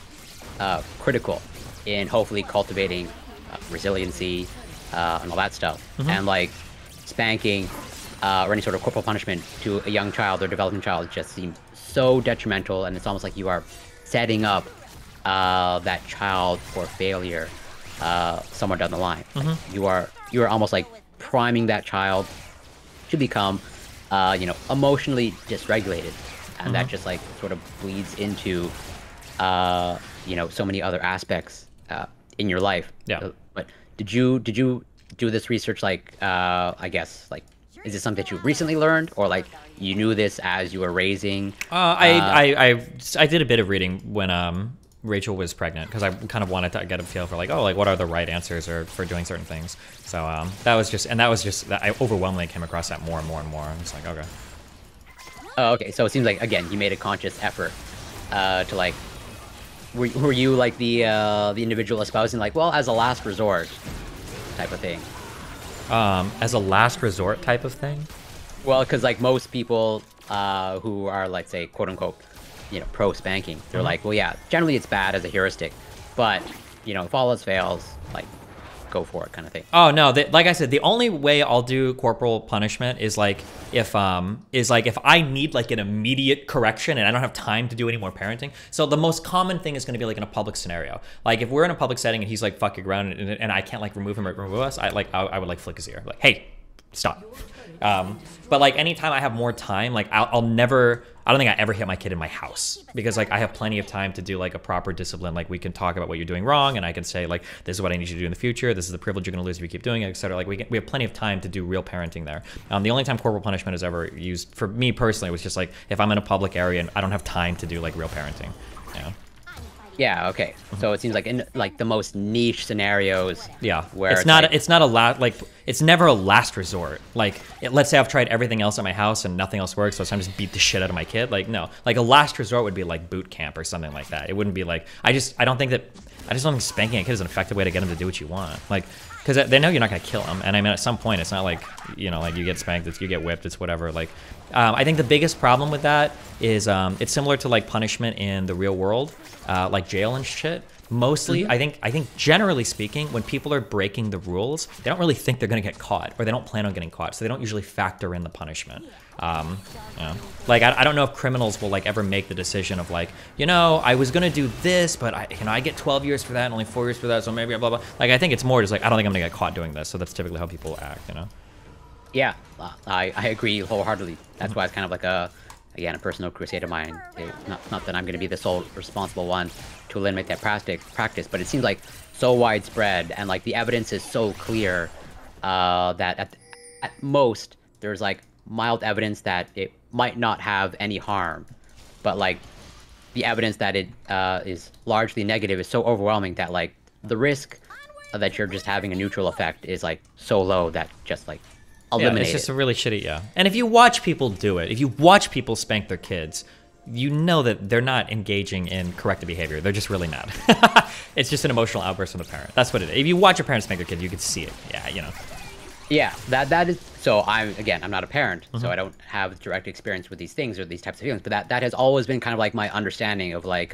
critical in hopefully cultivating resiliency and all that stuff. And like spanking or any sort of corporal punishment to a young child or developing child just seems so detrimental, and it's almost like you are setting up that child for failure somewhere down the line. Like you are almost like priming that child to become emotionally dysregulated, and that just like sort of bleeds into so many other aspects in your life. Yeah. But did you do this research like I guess like, is this something that you recently learned, or like you knew this as you were raising? I did a bit of reading when Rachel was pregnant, because I kind of wanted to get a feel for like, oh, like what are the right answers or for doing certain things. So that was just that I overwhelmingly came across that more and more and more. I'm just like, okay. Oh, okay. So it seems like again you made a conscious effort to like, were you like the individual espousing like, well, as a last resort type of thing? As a last resort type of thing? Well, because like most people who are, let's say, quote unquote, pro spanking, they're like, well, yeah, generally it's bad as a heuristic, but if all else fails, like, go for it, kind of thing. Oh no, like I said, the only way I'll do corporal punishment is like if I need like an immediate correction and I don't have time to do any more parenting. So the most common thing is going to be like in a public scenario. Like if we're in a public setting and he's like fucking around and I can't like remove him or remove us, I would like flick his ear, like, hey, stop. But like anytime I have more time, like I don't think I ever hit my kid in my house, because like I have plenty of time to do like a proper discipline. Like we can talk about what you're doing wrong, and I can say like, this is what I need you to do in the future. This is the privilege you're going to lose if you keep doing it, etc. Like we have plenty of time to do real parenting there. The only time corporal punishment is ever used for me personally was just like if I'm in a public area and I don't have time to do like real parenting. Yeah. Yeah. Okay. So it seems like in like the most niche scenarios. Yeah. Where it's never a last resort. Like let's say I've tried everything else at my house and nothing else works, so I'm just beat the shit out of my kid. Like no. Like a last resort would be like boot camp or something like that. It wouldn't be like I just don't think spanking a kid is an effective way to get him to do what you want. Like because they know you're not going to kill them. And I mean, at some point, it's not like, like you get spanked, you get whipped, it's whatever. Like, I think the biggest problem with that is it's similar to like punishment in the real world, like jail and shit. Mostly, I think generally speaking, when people are breaking the rules, they don't really think they're going to get caught, or they don't plan on getting caught, so they don't usually factor in the punishment. Like I don't know if criminals will like ever make the decision of like, I was going to do this, but I get 12 years for that and only 4 years for that, so maybe blah blah. Like I think it's more just like I don't think I'm going to get caught doing this, so that's typically how people act. Yeah, I agree wholeheartedly. That's why it's kind of like a personal crusade of mine. Not that I'm going to be the sole responsible one to eliminate that practice, but it seems like so widespread, and like the evidence is so clear that at most there's like mild evidence that it might not have any harm, but like the evidence that it is largely negative is so overwhelming that like the risk that you're just having a neutral effect is like so low that just like eliminate it's just a really shitty, And if you watch people do it, if you watch people spank their kids, you know that they're not engaging in corrective behavior. They're just really mad. It's just an emotional outburst from the parent. That's what it is. If you watch your parents spank their kids, you can see it. Yeah, you know. Yeah, that is so. I'm not a parent, so I don't have direct experience with these things or these types of feelings. But that has always been kind of like my understanding of like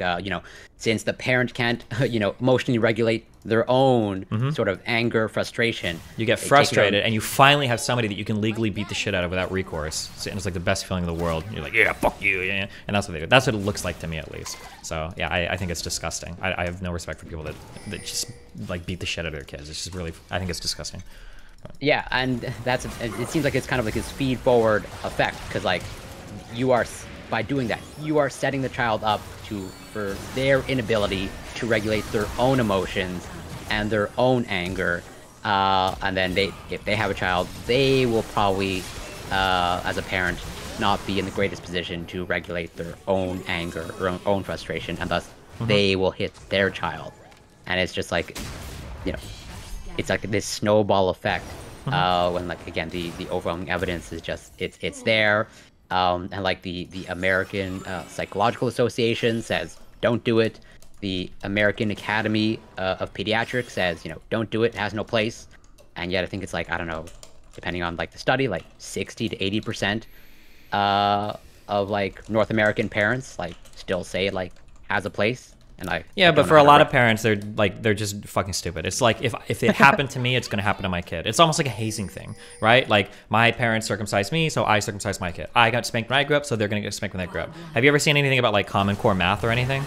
since the parent can't emotionally regulate their own sort of anger, frustration, you get frustrated, and you finally have somebody that you can legally beat the shit out of without recourse. And it's like the best feeling in the world. You're like, yeah, fuck you, yeah. And that's what they do. That's what it looks like to me, at least. So yeah, I think it's disgusting. I have no respect for people that just like beat the shit out of their kids. It's just really, I think it's disgusting. Yeah, and it seems like it's kind of like this feed forward effect, because like by doing that, you are setting the child up for their inability to regulate their own emotions and their own anger, and then if they have a child, they will probably as a parent not be in the greatest position to regulate their own anger or own frustration, and thus they will hit their child. And it's just like, it's like this snowball effect, when like, again, the overwhelming evidence is just it's there, and like the American Psychological Association says don't do it. The American Academy of Pediatrics says don't do it, it has no place. And yet I think it's like, I don't know, depending on like the study, like 60 to 80% of like North American parents like still say it like has a place. And but for a lot of parents, they're just fucking stupid. It's like, if it happened to me, it's gonna happen to my kid. It's almost like a hazing thing, right? Like, my parents circumcised me, so I circumcised my kid. I got spanked when I grew up, so they're gonna get spanked when they grew up. Have you ever seen anything about like Common Core math or anything?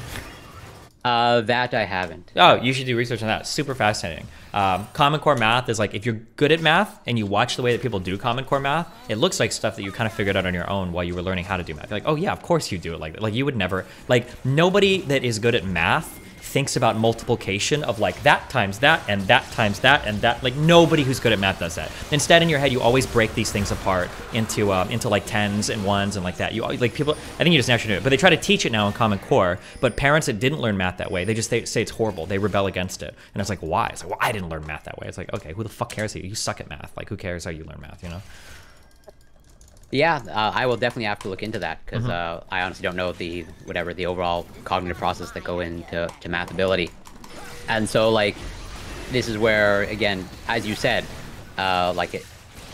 That I haven't. Oh, you should do research on that. Super fascinating. Common Core math is like, if you're good at math and you watch the way that people do Common Core math, it looks like stuff that you kind of figured out on your own while you were learning how to do math. You're like, oh yeah, of course you do it like that. Like, you would never, like, nobody that is good at math thinks about multiplication of like that times that and that times that and that. Like, nobody who's good at math does that. Instead, in your head, you always break these things apart into like tens and ones and like that. You like, people, I think you just naturally do it, but they try to teach it now in Common Core. But parents that didn't learn math that way, they just say it's horrible. They rebel against it, and it's like, why? It's like, well, I didn't learn math that way. It's like, okay, who the fuck cares? You suck at math. Like, who cares how you learn math? Yeah, I will definitely have to look into that, because I honestly don't know the overall cognitive process that go into math ability. And so like, this is where, again, as you said,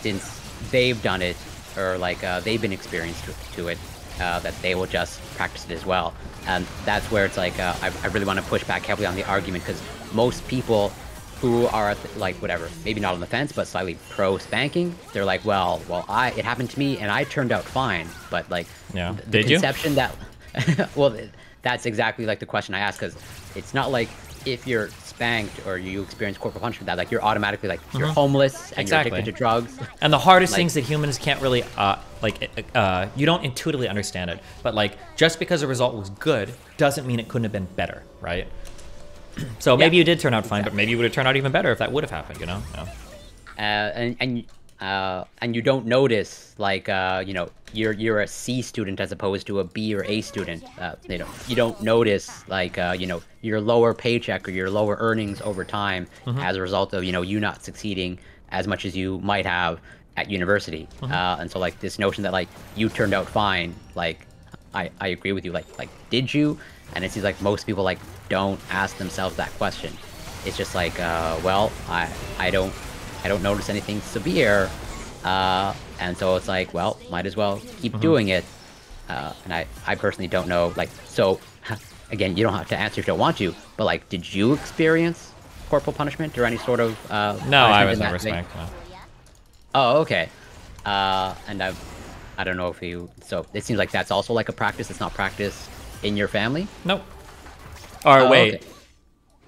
since they've done it, or like they've been experienced to it, that they will just practice it as well. And that's where it's like, I really want to push back heavily on the argument, because most people who are at maybe not on the fence, but slightly pro spanking, they're like, well, it happened to me and I turned out fine. But like, the conception that, well, that's exactly like the question I asked, because it's not like if you're spanked or you experience corporal punishment that like you're automatically like you're homeless and you're addicted to drugs. And the hardest things that humans can't really you don't intuitively understand it, but like, just because the result was good doesn't mean it couldn't have been better, right? So maybe you did turn out fine, but maybe you would have turned out even better if that would have happened, And you don't notice, like, you're a C student as opposed to a B or A student. You don't notice, like, your lower paycheck or your lower earnings over time as a result of, you not succeeding as much as you might have at university. And so, like, this notion that, like, you turned out fine, like, I agree with you. Like, did you? And it seems like most people, like, don't ask themselves that question. It's just like, well, I don't notice anything severe, and so it's like, well, might as well keep doing it. And I personally don't know, like, so again, you don't have to answer if you don't want to, but like, did you experience corporal punishment or any sort of no, I was never spanked. No. Oh, okay. And I don't know if you, so it seems like that's also like a practice that's not practiced in your family? Nope. Or wait. Okay.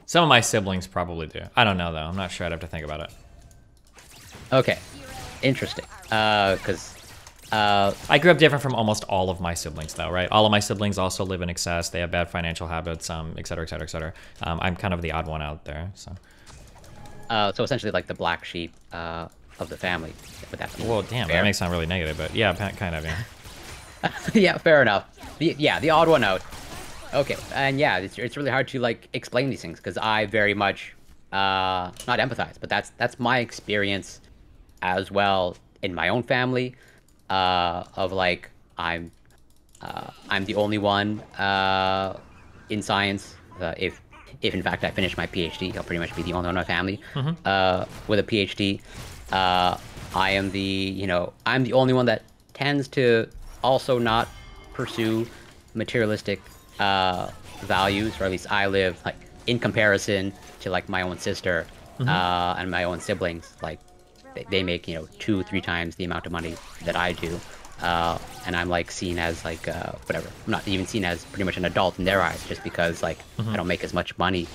Some of my siblings probably do. I don't know, though. I'm not sure. I'd have to think about it. Okay. Interesting. Because... I grew up different from almost all of my siblings, though, right? All of my siblings also live in excess. They have bad financial habits, et cetera, et cetera, et cetera. I'm kind of the odd one out there, so... So essentially like the black sheep of the family. Would that be well, damn, fair? That makes it sound really negative, but yeah, kind of, yeah. Yeah, fair enough. The odd one out. Okay, and yeah, it's really hard to like explain these things, because I very much not empathize, but that's my experience as well in my own family, of like, I'm I'm the only one in science. If in fact I finish my PhD, I'll pretty much be the only one in my family with a PhD. I am I'm the only one that tends to also not pursue materialistic values, or at least I live like in comparison to like my own sister and my own siblings. Like they make 2-3 times the amount of money that I do, and I'm like seen as like whatever. I'm not even seen as pretty much an adult in their eyes, just because like I don't make as much money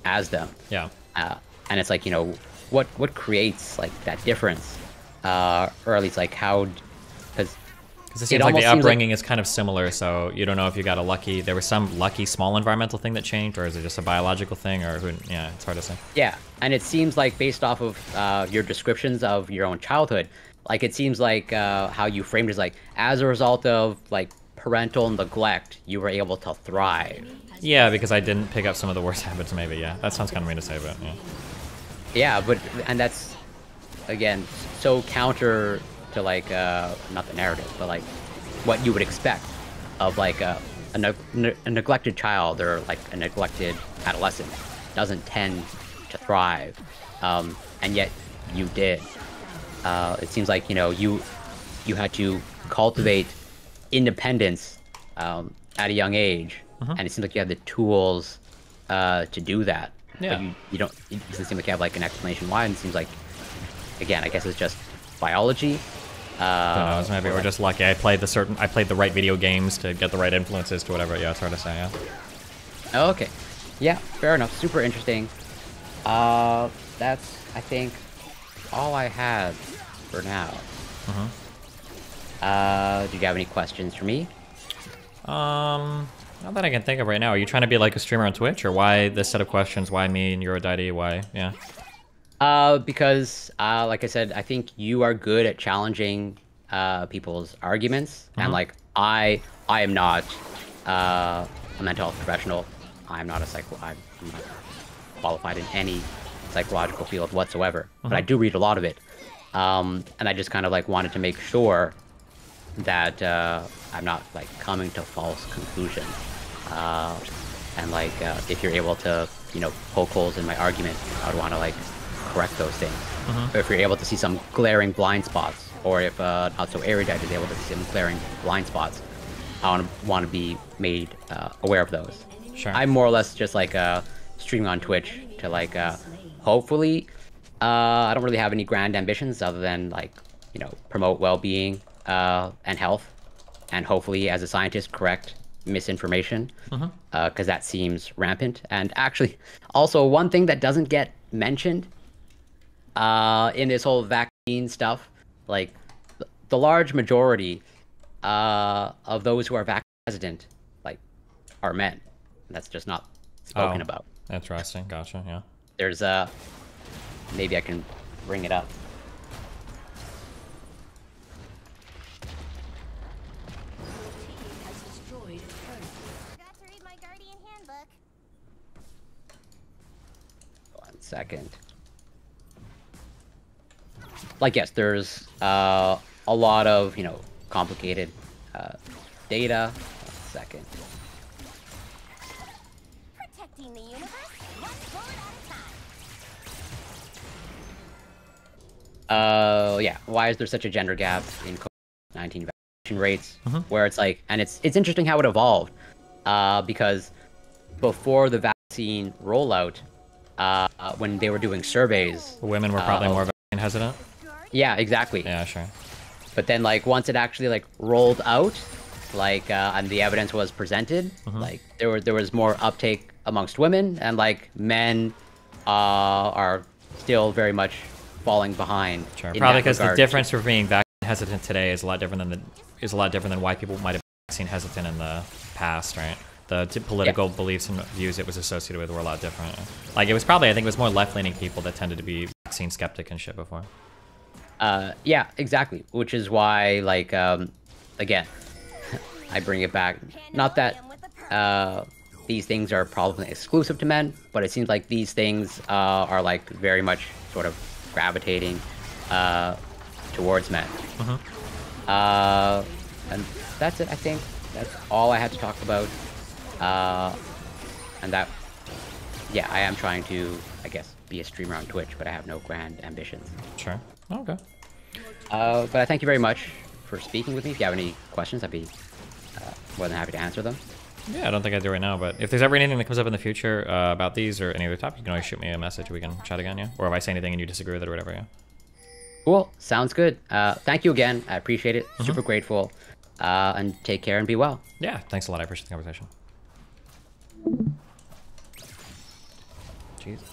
as them. Yeah. And it's like what creates like that difference, or at least like how, because it seems like the upbringing is kind of similar, so you don't know if you got there was some lucky small environmental thing that changed, or is it just a biological thing, or yeah, it's hard to say. Yeah, and it seems like based off of your descriptions of your own childhood, like it seems like how you framed it is like as a result of like parental neglect, you were able to thrive. Yeah, because I didn't pick up some of the worst habits, maybe. Yeah, that sounds kind of mean to say, but yeah. Yeah, and that's again so counter to like not the narrative, but like what you would expect of like a neglected child, or like a neglected adolescent doesn't tend to thrive, and yet you did. It seems like you had to cultivate independence at a young age, and it seems like you had the tools to do that. Yeah. But you don't. It doesn't seem like you have like an explanation why. And it seems like, again, I guess it's just biology. Who knows? Maybe we're just lucky. I played the right video games to get the right influences to whatever. Yeah, it's hard to say. Yeah. Oh, okay. Yeah, fair enough. Super interesting. That's I think all I have for now. Do you have any questions for me? Not that I can think of right now. Are you trying to be like a streamer on Twitch, or why this set of questions? Why me and Eurodidey? Why? Yeah. Because, like I said, I think you are good at challenging people's arguments, and like I am not a mental health professional. I'm not I'm not qualified in any psychological field whatsoever, but I do read a lot of it, and I just kind of like wanted to make sure that I'm not like coming to false conclusions, and like if you're able to poke holes in my argument, I would want to like correct those things. Or if you're able to see some glaring blind spots, or if not so erudite is able to see some glaring blind spots, I want to be made aware of those. Sure. I'm more or less just like streaming on Twitch to like hopefully I don't really have any grand ambitions other than like promote well-being and health, and hopefully as a scientist correct misinformation, because that seems rampant. And actually also one thing that doesn't get mentioned in this whole vaccine stuff, like the large majority of those who are vaccine hesitant like are men. That's just not spoken about. Interesting. Gotcha. Yeah. There's maybe I can bring it up. One second. Like, yes, there's a lot of complicated data. 1 second. Protecting the universe, one bullet at a time. Yeah. Why is there such a gender gap in COVID-19 vaccination rates? Where it's like, and it's interesting how it evolved, because before the vaccine rollout, when they were doing surveys, women were probably more vaccine hesitant. Yeah, exactly. Yeah, sure. But then, like, once it actually like rolled out, like, and the evidence was presented, like there was more uptake amongst women, and like men are still very much falling behind. Sure. Probably because the difference for being vaccine hesitant today is a lot different than why people might have been vaccine hesitant in the past, right? The political beliefs and views it was associated with were a lot different. Like it was probably, I think it was more left-leaning people that tended to be vaccine skeptic and shit before. Yeah, exactly. Which is why, like, again, I bring it back. Not that these things are probably exclusive to men, but it seems like these things are like very much sort of gravitating towards men. And that's it. I think that's all I had to talk about. And that, yeah, I am trying to, I guess, be a streamer on Twitch, but I have no grand ambitions. Sure. Okay. But I thank you very much for speaking with me. If you have any questions, I'd be more than happy to answer them. Yeah, I don't think I do right now, but if there's ever anything that comes up in the future about these or any other topic, you can always shoot me a message. We can chat again, yeah? Or if I say anything and you disagree with it or whatever, yeah? Cool. Sounds good. Thank you again. I appreciate it. Super grateful. And take care and be well. Yeah, thanks a lot. I appreciate the conversation. Jesus.